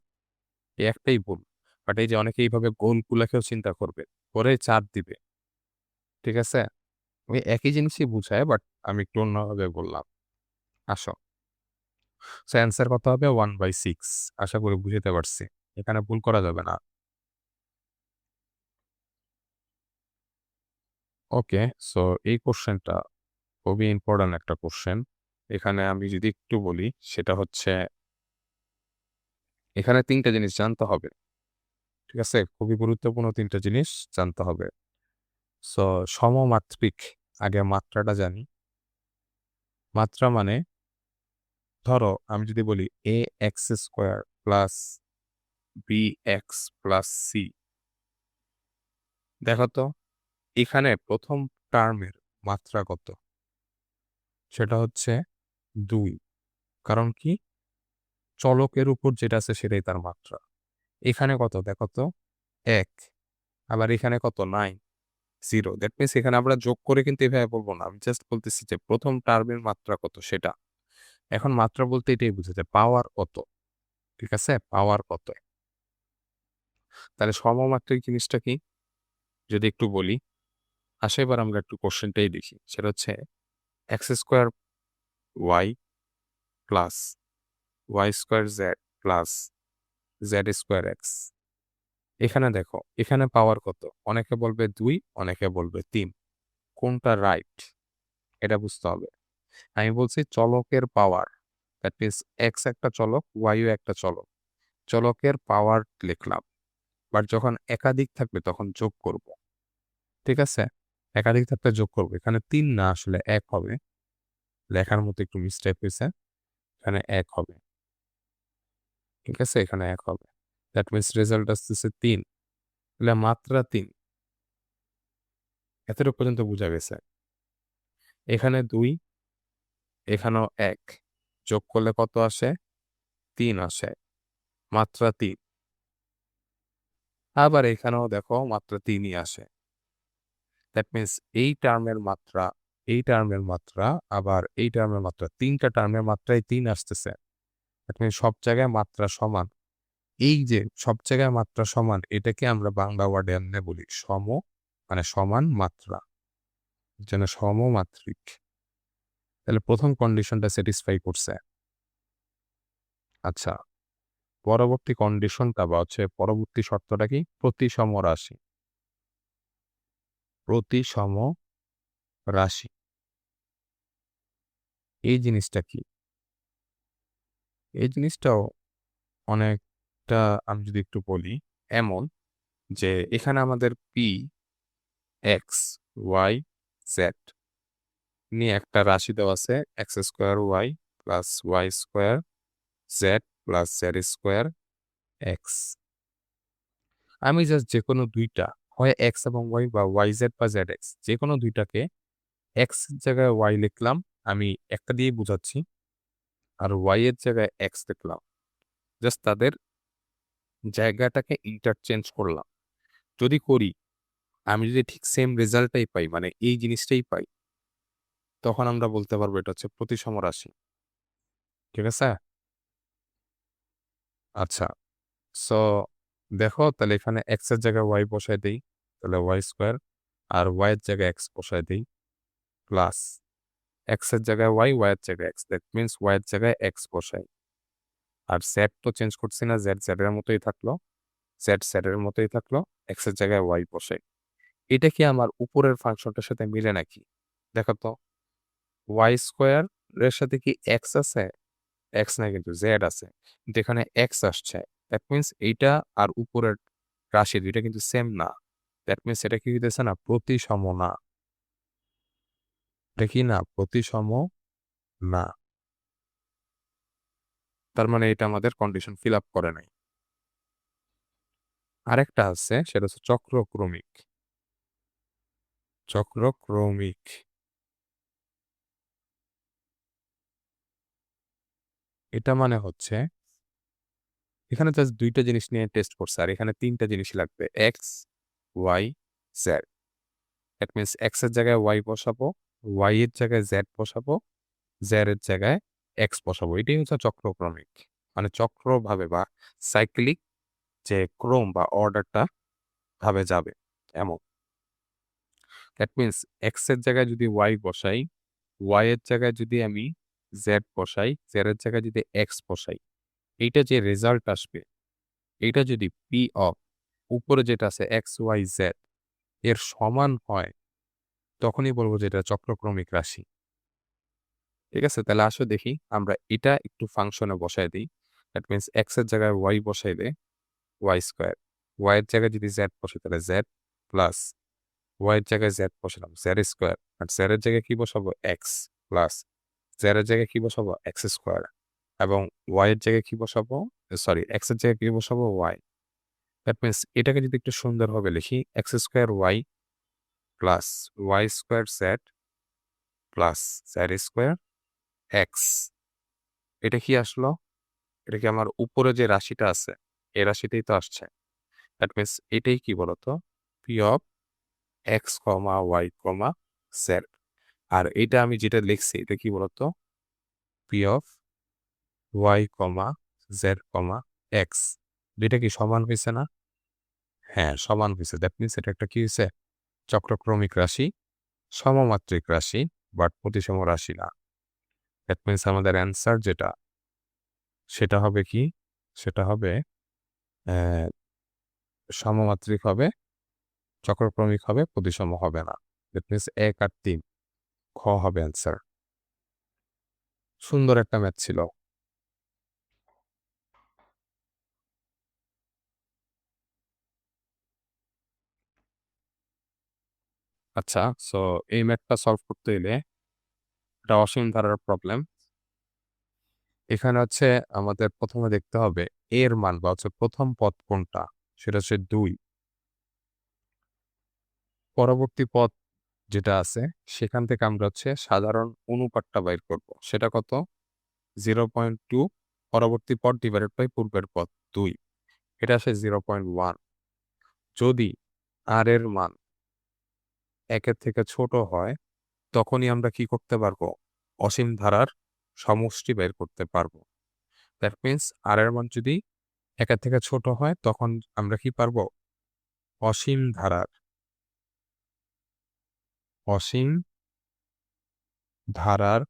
এই একটাই ভুল। বাট এই যে অনেকে এইভাবে গোলগুলাকেও চিন্তা করবে। করে ৪ দিবে। ঠিক আছে? ওই একই জিনিসই বুঝায়, বাট আমি একটু অন্যভাবে বললাম। আসো। সো অ্যান্সার কত হবে? 1/6। আশা করি বুঝাতে পারছি। এখানে ভুল করা যাবে না। ওকে, সো এই কোশ্চেনটা খুবই ইম্পোর্টেন্ট একটা কোশ্চেন। এখানে আমি যদি একটু বলি, সেটা হচ্ছে এখানে ৩ টা জিনিস জানতে হবে। ঠিক আছে? খুবই গুরুত্বপূর্ণ ৩ টা জিনিস জানতে হবে। সো সমমাত্রিক, আগে মাত্রাটা জানি। মাত্রা মানে ধরো আমি যদি বলি ax² plus bx plus c। দেখো তো এখানে ১ম টার্মের মাত্রা কত? সেটা হচ্ছে ২। কারণ কি? চলকের উপর যেটা আছে সেটাই তার মাত্রা। এখানে কত দেখো তো? ১। আবার এখানে কত? ৯, 0। দ্যাট মিনস এখানে আমরা যোগ করে কিন্তু এভাবে বলব না। আমি জাস্ট বলতেছি যে ১ম টার্মের মাত্রা কত সেটা। এখন মাত্রা বলতে এটাই বুঝাচ্ছে পাওয়ার কত। ঠিক আছে? পাওয়ার কত। তাহলে সমমাত্রিক জিনিসটা কি? যদি একটু বলি, আসো এবার আমরা একটু কোশ্চেনটাই দেখি। সেটা হচ্ছে x² y plus y² z plus z² x। এখানে দেখো, এখানে পাওয়ার কত? অনেকে বলবে ২, অনেকে বলবে ৩। কোনটা রাইট? এটা বুঝতে হবে। আমি বলছি চলকের পাওয়ার। দ্যাট মিনস x একটা চলক, y ও একটা চলক। চলকের পাওয়ার লিখলাম। বাট যখন একাধিক থাকবে তখন যোগ করব। ঠিক আছে? একাধিক থাকলে যোগ করব। এখানে ৩ না আসলে ১ হবে। লেখার মতো একটু মিস্টেক হইছে। এখানে ১ হবে। ঠিক আছে? এখানে ১ হবে। দ্যাট মিনস রেজাল্ট আসতেছে ৩। তাহলে মাত্রা ৩। এতটুকু পর্যন্ত বুঝা গেছে। এখানে ২, এখানেও ১। যোগ করলে কত আসে? ৩ আসে। মাত্রা ৩। আবার এখানেও দেখো মাত্রা ৩ ই আসে। দ্যাট মিনস এই টার্মের মাত্রা, এই টার্মের মাত্রা, আবার এই টার্মের মাত্রা। ৩ টা টার্মের মাত্রায় ৩ আসতেছে। দ্যাট মিনস সব জায়গায় মাত্রা সমান। এই যে সব জায়গায় মাত্রা সমান, এটাকে আমরা বাংলা ওয়ার্ডে এমনে বলি মানে সমান মাত্রা। যেন সমমাত্রিক। তাহলে ১ম কন্ডিশনটা স্যাটিসফাই করছে। আচ্ছা, পরবর্তী কন্ডিশনটা বা হচ্ছে পরবর্তী শর্তটা কি? প্রতিসম রাশি। প্রতিসম রাশি। এই জিনিসটা কি? এই জিনিসটাও অনেকটা আমি যদি একটু বলি, এমন যে এখানে আমাদের P, X, Y, Z নিয়ে একটা রাশি দেওয়া আছে x² y plus y² z plus z² x। আমি জাস্ট যেকোনো ২ টা হয় x এবং y বা yz বা zx যেকোনো ২ টাকে x এর জায়গায় y লিখলাম। আমি একটা দিয়েই বুঝাচ্ছি। আর y এর জায়গায় x লিখলাম। জাস্ট তাদের জায়গাটাকে ইন্টারচেঞ্জ করলাম। যদি করি, আমি যদি ঠিক সেম রেজাল্টটাই পাই, মানে এই জিনিসটাই পাই, তখন আমরা বলতে পারবো এটা হচ্ছে প্রতিসম রাশি। ঠিক আছে? আচ্ছা। সো দেখো তাহলে এখানে x এর জায়গায় y বসায় দেই। তাহলে y² আর y এর জায়গায় x বসায় দেই। প্লাস x এর জায়গায় y, y এর জায়গায় x। দ্যাট মিনস y এর জায়গায় x বসাই। আর z তো চেঞ্জ করছি না, z এর মতোই থাকলো। z এর মতোই থাকলো। x এর জায়গায় y বসাই। এটা কি আমার উপরের ফাংশনটার সাথে মিলে নাকি? দেখো তো। y² এর সাথে কি x আছে? x না কিন্তু z আছে। কিন্তু এখানে x আসছে। দ্যাট মিনস এইটা আর উপরের রাশি ২ টা কিন্তু সেম না। দ্যাট মিনস এটা কি হইতেছে না? প্রতিসম না। এটা কি না? প্রতিসম না। তার মানে এটা আমাদের কন্ডিশন ফিল আপ করে নাই। আরেকটা আছে সেটা হচ্ছে চক্রক্রমিক। চক্রক্রমিক। এটা মানে হচ্ছে এখানে জাস্ট ২ টা জিনিস নিয়ে টেস্ট করছে। আর এখানে ৩ টা জিনিসই লাগবে। x, y, z। That means x এর জায়গায় y বসাবো, y এর জায়গায় z বসাবো, z এর জায়গায় x বসাবো। এটাই হচ্ছে চক্রক্রমিক। মানে চক্রভাবে বা সাইক্লিক যে ক্রম বা অর্ডারটা ভাবে যাবে এমন। দ্যাট মিনস x এর জায়গায় যদি y বসাই, y এর জায়গায় যদি আমি z বসাই, z এর জায়গায় যদি x বসাই, এইটা যে রেজাল্ট আসবে, এইটা যদি p অফ উপরে যেটা আছে x, y, z এর সমান হয়, তখনই বলব যে এটা চক্রক্রমিক রাশি। ঠিক আছে? তাহলে আসো দেখি আমরা এটা একটু ফাংশনে বসায় দেই। দ্যাট মিনস x এর জায়গায় y বসাইলে y², y এর জায়গায় যদি z বসাই তাহলে z প্লাস y এর জায়গায় z বসালাম z² আর z এর জায়গায় কি বসাবো? x প্লাস z এর জায়গায় কি বসাবো? x² এবং y এর জায়গায় কি বসাবো? সরি x এর জায়গায় কি বসাবো? y। দ্যাট মিনস এটাকে যদি একটু সুন্দরভাবে লিখি x² y plus y² z plus z² x। এটা কি আসলো? এটা কি আমার উপরে যে রাশিটা আছে, এই রাশিতেই তো আসছে। দ্যাট মিনস এটাই কি বলতো? p of x, y, z। আর এটা আমি যেটা লিখছি এটা কি বলতো? p of y, z, x। ২ টা কি সমান হইছে না? হ্যাঁ, সমান হইছে। দ্যাট মিনস এটা একটা কি হইছে? চক্রক্রমিক রাশি, সমমাত্রিক রাশি, বাট প্রতিসম রাশি না। দ্যাট মিনস আমাদের অ্যান্সার যেটা, সেটা হবে কি? সেটা হবে অ্যা সমমাত্রিক হবে, চক্রক্রমিক হবে, প্রতিসম হবে না। দ্যাট মিনস ১ আর ৩ খ হবে অ্যান্সার। সুন্দর একটা ম্যাথ ছিল। আচ্ছা, সো এই ম্যাথটা সলভ করতে হইলে একটা অসীম ধারার প্রবলেম। এখানে হচ্ছে আমাদের প্রথমে দেখতে হবে এর মান বা হচ্ছে প্রথম পদ কোনটা, সেটা হচ্ছে 2। পরবর্তী পদ যেটা আছে সেখান থেকে আমরা হচ্ছে সাধারণ অনুপাতটা বাইর করব। সেটা কত? 0.2 পরবর্তী পদ ডিভাইডেড বাই পূর্বের পদ 2, এটা আসে 0.1। যদি আর এর মান 1-এর থেকে ছোট হয় তখনই আমরা কি করতে পারবো? অসীম ধারার সমষ্টি বের করতে পারবো। দ্যাট মিন্স আর এর মান যদি 1-এর থেকে ছোট হয় তখন আমরা কি পারবো? অসীম ধারার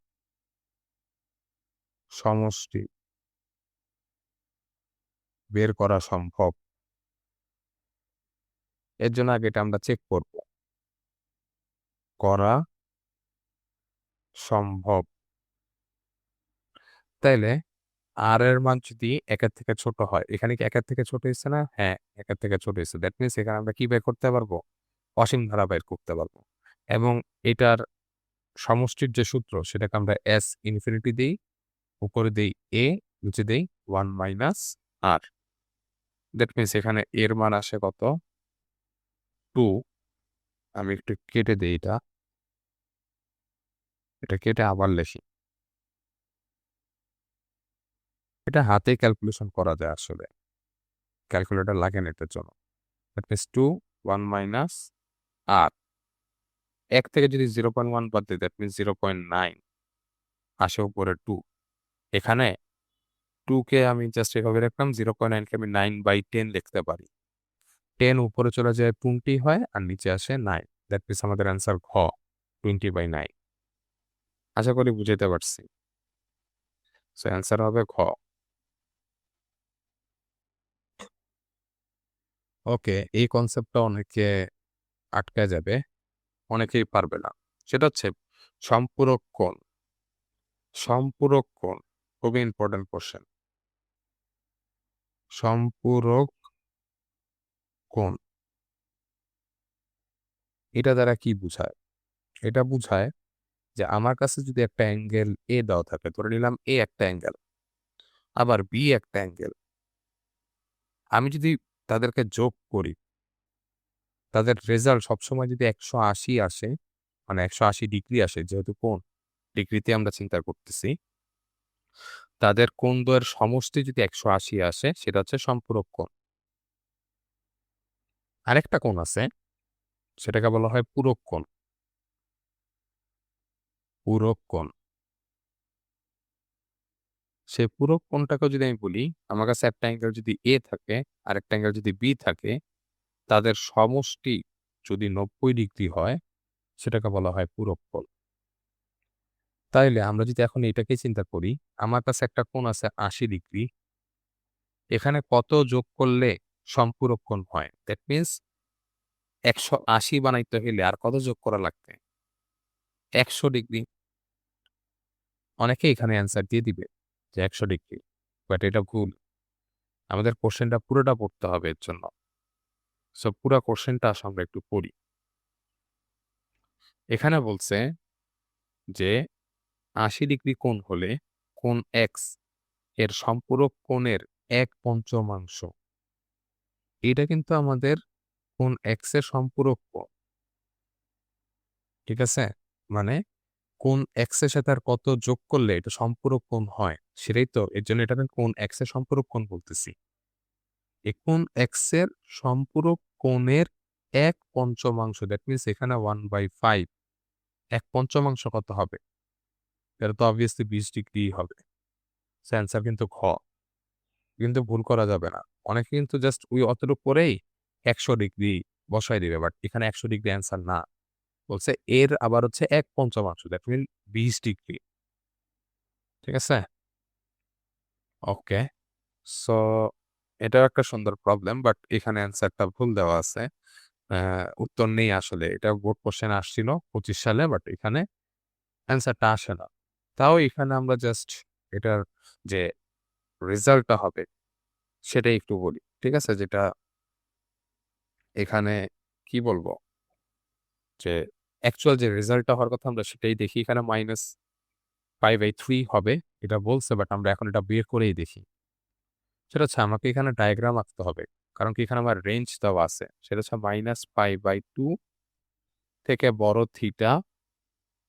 সমষ্টি বের করা সম্ভব। এর জন্য আগে এটা আমরা চেক করব। করা সম্ভব। তাইলে আর এর মান যদি 1-এর থেকে ছোট হয়, এখানে কি 1-এর থেকে ছোট হইছে না? হ্যাঁ, 1-এর থেকে ছোট হইছে। দ্যাট মিন্স এখানে আমরা কি বের করতে পারবো? অসীম ধারা বের করতে পারবো। এবং এটার সমষ্টির যে সূত্র সেটাকে আমরা s ইনফিনিটি দেই, উপরে দেই a, নিচে দেই 1 মাইনাস r। দ্যাট মিন্স এখানে এর মান আসে কত? 2। আমি একটু কেটে দেই এটা। এটা কেটে আবার লিখি। এটা হাতে ক্যালকুলেশন করা যায় আসলে। ক্যালকুলেটর লাগে না এটার জন্য। That means 2, 1 minus r। 1 থেকে যদি 0.1 বাদ দেই দ্যাট মিন্স 0.9 আসে উপরে 2। এখানে 2 কে আমি জাস্ট এভাবে রাখলাম, 0.9 কে আমি 9/10 লিখতে পারি। 10 উপরে চলে যায় 20 হয় আর নিচে আসে 9। দ্যাট মিন্স আমাদের অ্যান্সার ঘ, 20/9। আশা করি বুঝাইতে পারছি। সো অ্যান্সার হবে ঘ। ওকে, এই কনসেপ্টটা অনেকে আটকায় যাবে, অনেকেই পারবে না। সেটা হচ্ছে সম্পূরক কোণ। সম্পূরক কোণ খুবই ইম্পর্টেন্ট কোশ্চেন। সম্পূরক কোণ এটা দ্বারা কি বুঝায়? এটা বুঝায় যে আমার কাছে যদি একটা অ্যাঙ্গেল এ দেওয়া থাকে, ধরে নিলাম এ একটা অ্যাঙ্গেল, আবার বি একটা অ্যাঙ্গেল। আমি যদি তাদেরকে যোগ করি, তাদের রেজাল্ট সবসময় যদি 180 আসে, মানে 180 ডিগ্রি আসে, যেহেতু কোণ ডিগ্রিতে আমরা চিন্তা করতেছি, তাদের কোণদ্বয়ের সমষ্টি যদি 180 আসে সেটা হচ্ছে সম্পূরক কোণ। আরেকটা কোণ আছে, সেটাকে বলা হয় পূরক কোণ। পূরক কোণ। সেই পূরক কোণটাকেও যদি আমি বলি, আমার কাছে একটা অ্যাঙ্গেল যদি এ থাকে আর একটা অ্যাঙ্গেল যদি বি থাকে, তাদের সমষ্টি যদি 90 ডিগ্রি হয় সেটাকে বলা হয় পূরক কোণ। তাইলে আমরা যদি এখন এটাকে চিন্তা করি, আমার কাছে একটা কোণ আছে 80 ডিগ্রি। এখানে কত যোগ করলে সম্পূরক কোণ হয়? দ্যাট মিন্স 180 বানাইতে হইলে আর কত যোগ করা লাগবে? 100 ডিগ্রি। অনেকে এখানে অ্যান্সার দিয়ে দিবে যে 100 ডিগ্রি। বাট এটা ভুল। আমাদের কোশ্চেনটা পুরোটা পড়তে হবে এর জন্য। সো পুরা কোশ্চেনটা আসলে আমরা একটু পড়ি। এখানে বলছে যে 80 ডিগ্রি কোণ হলে কোণ এক্স এর সম্পূরক কোণের 1/5 এটা কিন্তু আমাদের কোণ এক্স এর সম্পূরক কোণ। ঠিক আছে? মানে কোণ এক্স এর সাথে আর কত যোগ করলে এটা সম্পূরক কোণ হয়, সেটাই তো। এর জন্য এটাকে কোণ এক্স এর সম্পূরক কোণ বলতেছি। এই কোণ এক্স এর সম্পূরক কোণের 1/5, দ্যাট মিন্স এখানে 1/5। 1/5 কত হবে? এটা তো অবভিয়াসলি 20 ডিগ্রি হবে। সো অ্যান্সার কিন্তু ঘ। কিন্তু ভুল করা যাবে না। অনেকে কিন্তু জাস্ট ওই অতটুকু করেই 100 ডিগ্রি বসায় দিবে। বাট এখানে 100 ডিগ্রি অ্যান্সার না। বলছে এর আবার হচ্ছে 1/5, দ্যাট মিন 20 ডিগ্রি। ঠিক আছে? ওকে। সো এটাও একটা সুন্দর প্রবলেম, বাট এখানে অ্যান্সারটা ভুল দেওয়া আছে। উত্তর নেই আসলে। এটা বোর্ড কোশ্চেন আসছিল 25 সালে, বাট এখানে অ্যান্সারটা আসে না। তাও এখানে আমরা জাস্ট এটার যে রেজাল্টটা হবে সেটাই একটু বলি। ঠিক আছে? যেটা এখানে কি বলবো? যে অ্যাকচুয়াল যে রেজাল্টটা হওয়ার কথা আমরা সেটাই দেখি। এখানে π/3 হবে এটা বলছে, বাট আমরা এখন এটা বের করেই দেখি। সেটা হচ্ছে আমাকে এখানে ডায়াগ্রাম আঁকতে হবে। কারণ কি এখানে আমার রেঞ্জ দেওয়া আছে। সেটা হচ্ছে -π/2 থেকে বড় থিটা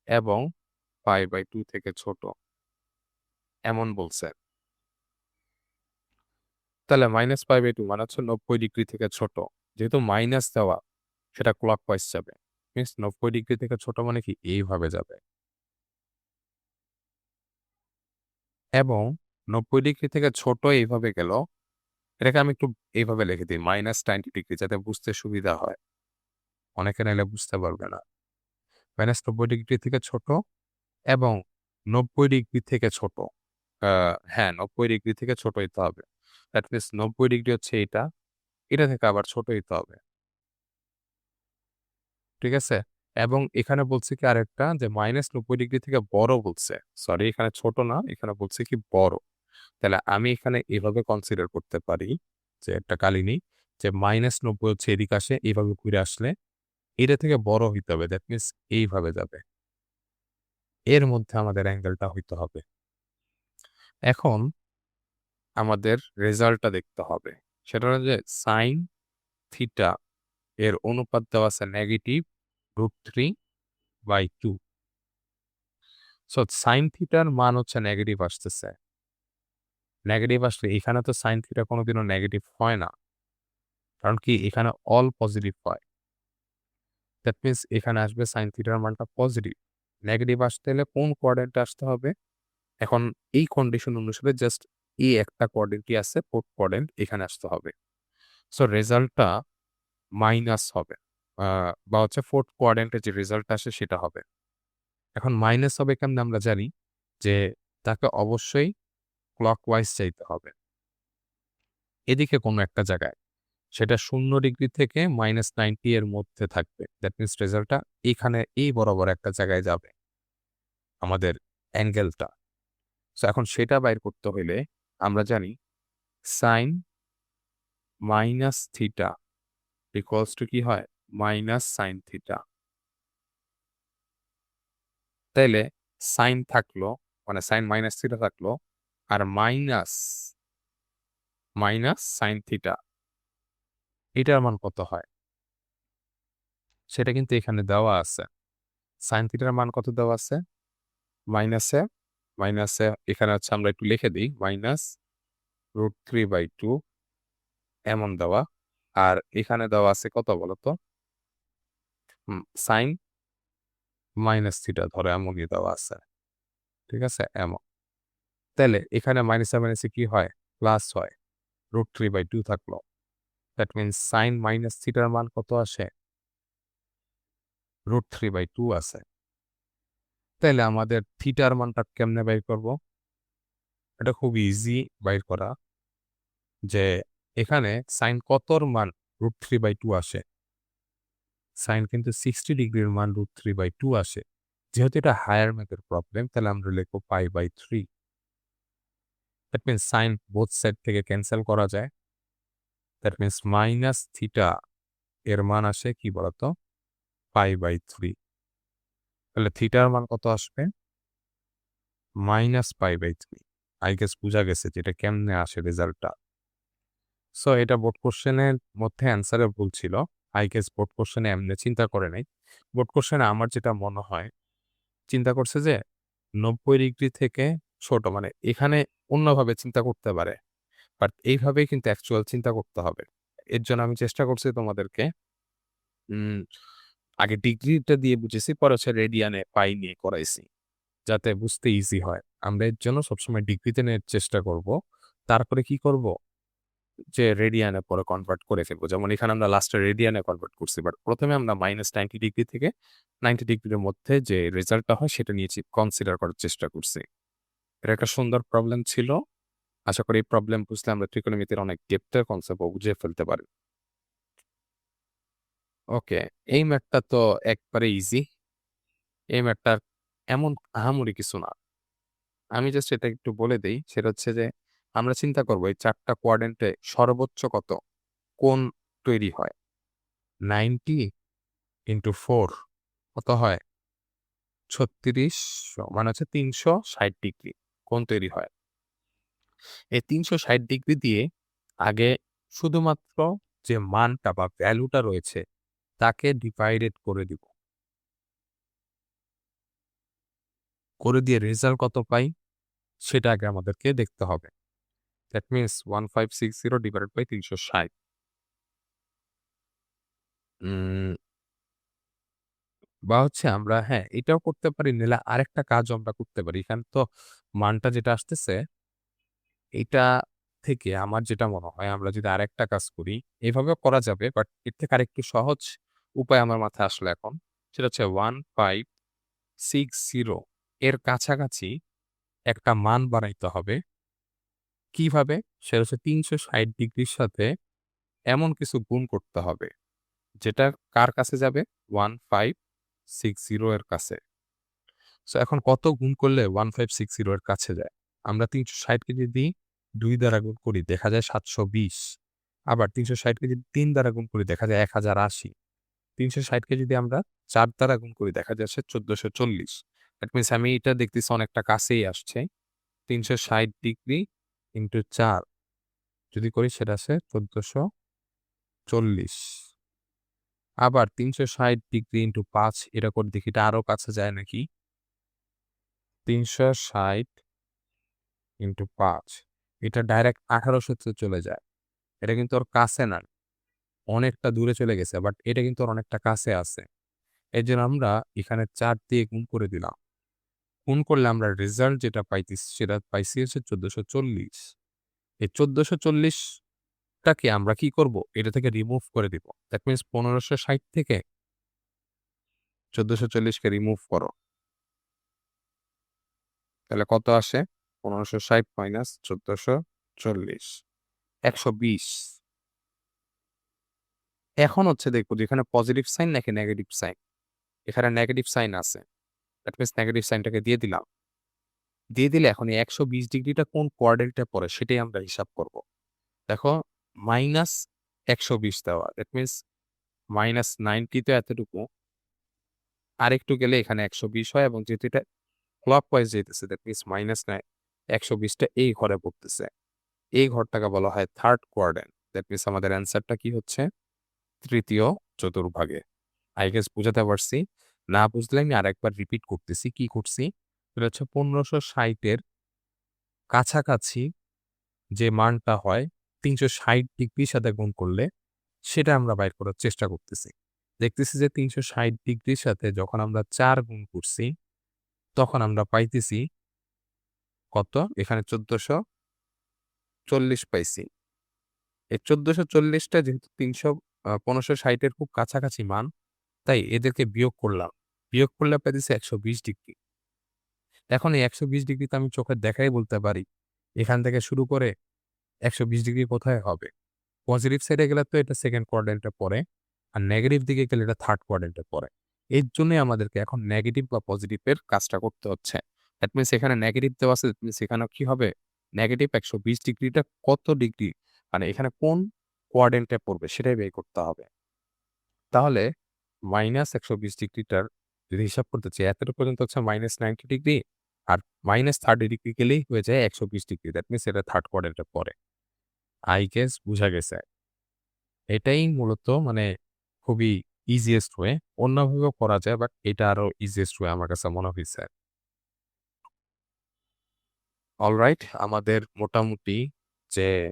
এবং π/2 থেকে ছোট। এমন বলছে। তাহলে -π/2 মানে হচ্ছে 90 ডিগ্রি থেকে ছোট। যেহেতু মাইনাস দেওয়া, সেটা ক্লকওয়াইজ যাবে। মিনস 90 ডিগ্রি থেকে ছোট মানে কি এইভাবে যাবে। এবং 90 ডিগ্রি থেকে ছোট এইভাবে গেল। এটাকে আমি একটু এইভাবে লিখে দিই -90 ডিগ্রি যাতে বুঝতে সুবিধা হয়। অনেকে নাইলে বুঝতে পারবে না। -90 ডিগ্রি থেকে ছোট এবং 90 ডিগ্রি থেকে ছোট। আ হ্যাঁ, 90 ডিগ্রি থেকে ছোট হইতে হবে। দ্যাট মিনস 90 ডিগ্রি হচ্ছে এটা। এটা থেকে আবার ছোট হইতে হবে। ঠিক আছে? এবং এখানে বলছে কি আরেকটা যে -90 ডিগ্রি থেকে বড় বলছে। সরি, এখানে ছোট না, এখানে বলছে কি বড়। তাহলে আমি এখানে এভাবে কনসিডার করতে পারি যে একটা কালি নিই যে -90 হচ্ছে এদিকে আসে, এভাবে ঘুরে আসলে এটা থেকে বড় হইতে হবে। দ্যাট মিনস এইভাবে যাবে। এর মধ্যে আমাদের অ্যাঙ্গেলটা হইতে হবে। এখন আমাদের রেজাল্টটা দেখতে হবে। সেটা হলো যে sin থিটা এর অনুপাত দেওয়া আছে -√3/2। সো sin থিটার মান হচ্ছে নেগেটিভ আসতেছে। নেগেটিভ আসলে এখানে তো sin থিটা কোনোদিনও নেগেটিভ হয় না। কারণ কি এখানে অল পজিটিভ হয়। দ্যাট মিনস এখানে আসবে sin থিটার মানটা পজিটিভ। নেগেটিভ আসতে হলে কোন কোয়াড্রেন্টে আসতে হবে? এখন এই কন্ডিশন অনুসারে জাস্ট এই একটা কোয়াড্রেন্টই আছে, 4th কোয়াড্রেন্ট, এখানে আসতে হবে। সো রেজাল্টটা মাইনাস হবে। আ বা হচ্ছে 4th কোয়াড্রেন্ট এ যে রেজাল্টটা আসে সেটা হবে। এখন মাইনাস হবে কেমনে আমরা জানি যে তাকে অবশ্যই ক্লকওয়াইজ যাইতে হবে। এদিকে কোনো একটা জায়গায়। সেটা 0 ডিগ্রি থেকে -90 এর মধ্যে থাকবে। দ্যাট মিনস রেজাল্টটা এখানে এই বরাবর একটা জায়গায় যাবে। আমাদের অ্যাঙ্গেলটা। সো এখন সেটা বাইর করতে হইলে আমরা জানি sin θ ইকুয়ালস টু কি হয়? -sin θ। তাইলে সাইন থাকলো, মানে sin -θ থাকলো আর মাইনাস sin θ এটার মান কত হয়? সেটা কিন্তু এখানে দেওয়া আছে। sin θ এর মান কত দেওয়া আছে? মাইনাসে, মাইনাসে এখানে হচ্ছে আমরা একটু লিখে দিই -√3/2 এমন দেওয়া। আর এখানে দেওয়া আছে কত বলতো? sin -θ ধরো এমনই দেওয়া আছে। ঠিক আছে? এমন। তাইলে এখানে মাইনাসে, মাইনাসে কি হয়? প্লাস হয়। √3/2 থাকলো। দ্যাট মিনস sin -θ এর মান কত আসে? √3/2 আছে। তাইলে আমাদের থিটার মানটা কেমনে বাইর করব? এটা খুব ইজি বাইর করা। যে এখানে sin কতর মান √3/2 আসে? sin কিন্তু 60 ডিগ্রির মান √3/2 আসে। যেহেতু এটা হায়ার ম্যাথের প্রবলেম, তাহলে আমরা লিখব π/3। That means sin both side থেকে ক্যানসেল করা যায়। দ্যাট মিনস -θ এর মান আসে কি বলতো? π/3। তাহলে থিটার মান কত আসবে? -π/3। আই গেস বুঝা গেছে যে এটা কেমনে আসে রেজাল্টটা। সো এটা বোর্ড কোয়েশ্চেনের মধ্যে অ্যান্সারে ভুল ছিল। আই গেস বোর্ড কোয়েশ্চেনে এমনে চিন্তা করে নাই। বোর্ড কোয়েশ্চেনে আমার যেটা মনে হয়, চিন্তা করছে যে 90 ডিগ্রি থেকে ছোট, মানে এখানে অন্যভাবে চিন্তা করতে পারে। বাট এইভাবেই কিন্তু অ্যাকচুয়াল চিন্তা করতে হবে। এর জন্য আমি চেষ্টা করছি তোমাদেরকে উম আগে ডিগ্রিটা দিয়ে বুঝেছি, পরে হচ্ছে রেডিয়ানে পাই নিয়ে করাইছি। যাতে বুঝতে ইজি হয়। আমরা এর জন্য সবসময় ডিগ্রিতে নেয়ার চেষ্টা করব। তারপরে কি করব? যে রেডিয়ানে পরে কনভার্ট করে ফেলবো। যেমন এখানে আমরা লাস্টে রেডিয়ানে কনভার্ট করছি। বাট ১ম এ আমরা -90 ডিগ্রি থেকে 90 ডিগ্রির মধ্যে যে রেজাল্টটা হয় সেটা নিয়ে কনসিডার করার চেষ্টা করছি। এটা একটা সুন্দর প্রবলেম ছিল। আশা করি এই প্রবলেম বুঝলে আমরা ট্রিকোনোমিতির অনেক ডেপথ এর কনসেপ্ট ও বুঝে ফেলতে পারি। ওকে, এই ম্যাথটা তো একবারে ইজি। এই ম্যাথটার এমন আহামরি কিছু না। আমি জাস্ট এটা একটু বলে দেই। সেটা হচ্ছে যে আমরা চিন্তা করব এই ৪ টা কোয়াড্রেন্টে সর্বোচ্চ কত কোণ তৈরি হয়? 90 ইনটু 4 কত হয়? 36 মানে হচ্ছে 360 ডিগ্রি কোণ তৈরি হয়। এই 360 ডিগ্রি দিয়ে আগে শুধুমাত্র যে মানটা বা ভ্যালুটা রয়েছে তাকে ডিভাইডেড করে দিব। করে দিয়ে রেজাল্ট কত পাই সেটা আগে আমাদেরকে দেখতে হবে। That means 1560 divided by 360। Um বা হচ্ছে আমরা হ্যাঁ, এটাও করতে পারি, নাহলে আরেকটা কাজও আমরা করতে পারি। এখানে তো মানটা যেটা আসতেছে এইটা থেকে আমার যেটা মনে হয় আমরা যদি আরেকটা কাজ করি, এভাবেও করা যাবে বাট এর থেকে আরেকটু সহজ উপায় আমার মাথায় আসলো এখন। সেটা হচ্ছে 1560 এর কাছাকাছি একটা মান বানাইতে হবে। কিভাবে? সেটা হচ্ছে ৩৬০ ডিগ্রির সাথে এমন কিছু গুণ করতে হবে, যেটা কার কাছে যাবে? 1560 এর কাছে। সো এখন কত গুণ করলে 1560 এর কাছে যায়? আমরা ৩৬০ কে যদি ২ দ্বারা গুণ করি দেখা যায় ৭২০। আবার ৩৬০ কে যদি ৩ দ্বারা গুণ করি দেখা যায় ১০৮০। ৩৬০ কে যদি আমরা ৪ দ্বারা গুণ করি দেখা যাচ্ছে ১৪৪০। দ্যাট মিনস আমি এটা দেখতেছি অনেকটা কাছেই আসছে। ৩৬০ ডিগ্রি ইন্টু ৪ যদি করি সেটা আসে ১৪৪০। আবার ৩৬০ ডিগ্রি ইন্টু ৫ এটা করে দেখি এটা আরো কাছে যায় নাকি? ৩৬০ ইন্টু ৫ এটা ডাইরেক্ট ১৮০০ তে চলে যায়। এটা কিন্তু ওর কাছে না। অনেকটা দূরে চলে গেছে। বাট এটা কিন্তু ওর অনেকটা কাছে আছে। এজন্য আমরা এখানে ৪ দিয়ে গুণ করে দিলাম। গুণ করলে আমরা রেজাল্ট যেটা পাইতেছি সেটা পাইছি হচ্ছে ১৪৪০। এই ১৪৪০ টাকে আমরা কি করব? এটা থেকে রিমুভ করে দিব। দ্যাট মিনস ১৫৬০ থেকে ১৪৪০ কে রিমুভ করো। তাহলে কত আসে? ১৫৬০ মাইনাস ১৪৪০ ১২০। এখন হচ্ছে দেখব যে এখানে পজিটিভ সাইন নাকি নেগেটিভ সাইন। এখানে নেগেটিভ সাইন আছে। দ্যাট মিনস নেগেটিভ সাইনটাকে দিয়ে দিলাম। দিয়ে দিলে এখন এই ১২০ ডিগ্রিটা কোন কোয়াড্রেন্টে পড়ে সেটাই আমরা হিসাব করব। দেখো মাইনাস ১২০ দেওয়া। দ্যাট মিনস মাইনাস 90 তো এতটুকু। আরেকটু গেলে এখানে ১২০ হয় এবং যেহেতু এটা ক্লকওয়াইজ যাইতেছে দ্যাট মিনস মাইনাস ১২০ টা এই ঘরে পড়তেছে। এই ঘরটাকে বলা হয় থার্ড কোয়াড্রেন্ট। দ্যাট মিনস আমাদের অ্যান্সারটা কি হচ্ছে? তৃতীয় চতুর্ভাগে। আই গেস বুঝাতে পারছি। না বুঝলে আমি আরেকবার রিপিট করতেছি। কি করছি? সেটা হচ্ছে ১৫৬০ এর কাছাকাছি যে মানটা হয় ৩৬০ ডিগ্রির সাথে গুণ করলে সেটা আমরা বাইর করার চেষ্টা করতেছি। দেখতেছি যে ৩৬০ ডিগ্রির সাথে যখন আমরা ৪ গুণ করছি তখন আমরা পাইতেছি কত? এখানে ১৪৪০ পাইছি। এই ১৪৪০ টা যেহেতু ১৫৬০ এর খুব কাছাকাছি মান, তাই এদেরকে বিয়োগ করলাম। বিয়োগ করলে পাইতেছি ১২০ ডিগ্রি। এখন এই ১২০ ডিগ্রি তো আমি চোখের দেখাই বলতে পারি। এখান থেকে শুরু করে ১২০ ডিগ্রি কোথায় হবে? পজিটিভ সাইডে গেলে তো এটা সেকেন্ড কোয়াড্রেন্ট এ পড়ে। আর নেগেটিভ দিকে গেলে এটা থার্ড কোয়াড্রেন্ট এ পড়ে। এর জন্যই আমাদেরকে এখন নেগেটিভ বা পজিটিভ এর কাজটা করতে হচ্ছে। দ্যাট মিনস এখানে নেগেটিভ দেওয়া আছে, দ্যাট মিনস এখানেও কি হবে? নেগেটিভ ১২০ ডিগ্রিটা কত ডিগ্রি? মানে এখানে কোন কোয়াড্রেন্ট এ পড়বে সেটাই বের করতে হবে। তাহলে মাইনাস ১২০ ডিগ্রিটার যদি হিসাব করতে চাই এতটুকু পর্যন্ত হচ্ছে মাইনাস 90 ডিগ্রি আর মাইনাস 30 ডিগ্রি গেলেই হয়ে যায় ১২০ ডিগ্রি। দ্যাট মিনস এটা থার্ড কোয়াড্রেন্ট এ পড়ে। আই গেস বুঝা গেছে। এটাই মূলত মানে খুবই ইজিয়েস্ট ওয়ে। অন্যভাবেও করা যায় বাট এটা আরো ইজিয়েস্ট ওয়ে আমার কাছে মনে হইছে। অলরাইট আমাদের মোটামুটি যে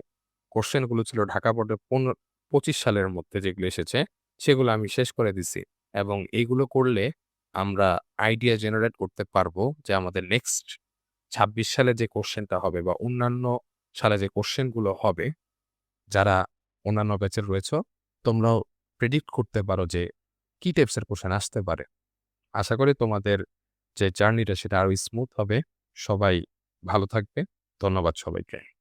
কোয়েশ্চেন গুলো ছিল ঢাকা বোর্ডে ২৫ সালের মধ্যে যেগুলো এসেছে সেগুলো আমি শেষ করে দিছি। এবং এইগুলো করলে আমরা আইডিয়া জেনারেট করতে পারবো যে আমাদের নেক্সট ২৬ সালে যে কোয়েশ্চেনটা হবে বা অন্যান্য সালে যে কোয়েশ্চেন গুলো হবে, যারা অন্যান্য ব্যাচের রয়েছো তোমরাও প্রেডিক্ট করতে পারো যে কি টাইপসের কোয়েশ্চেন আসতে পারে। আশা করি তোমাদের যে জার্নিটা সেটা আরো স্মুথ হবে। সবাই ভালো থাকবে। ধন্যবাদ সবাইকে।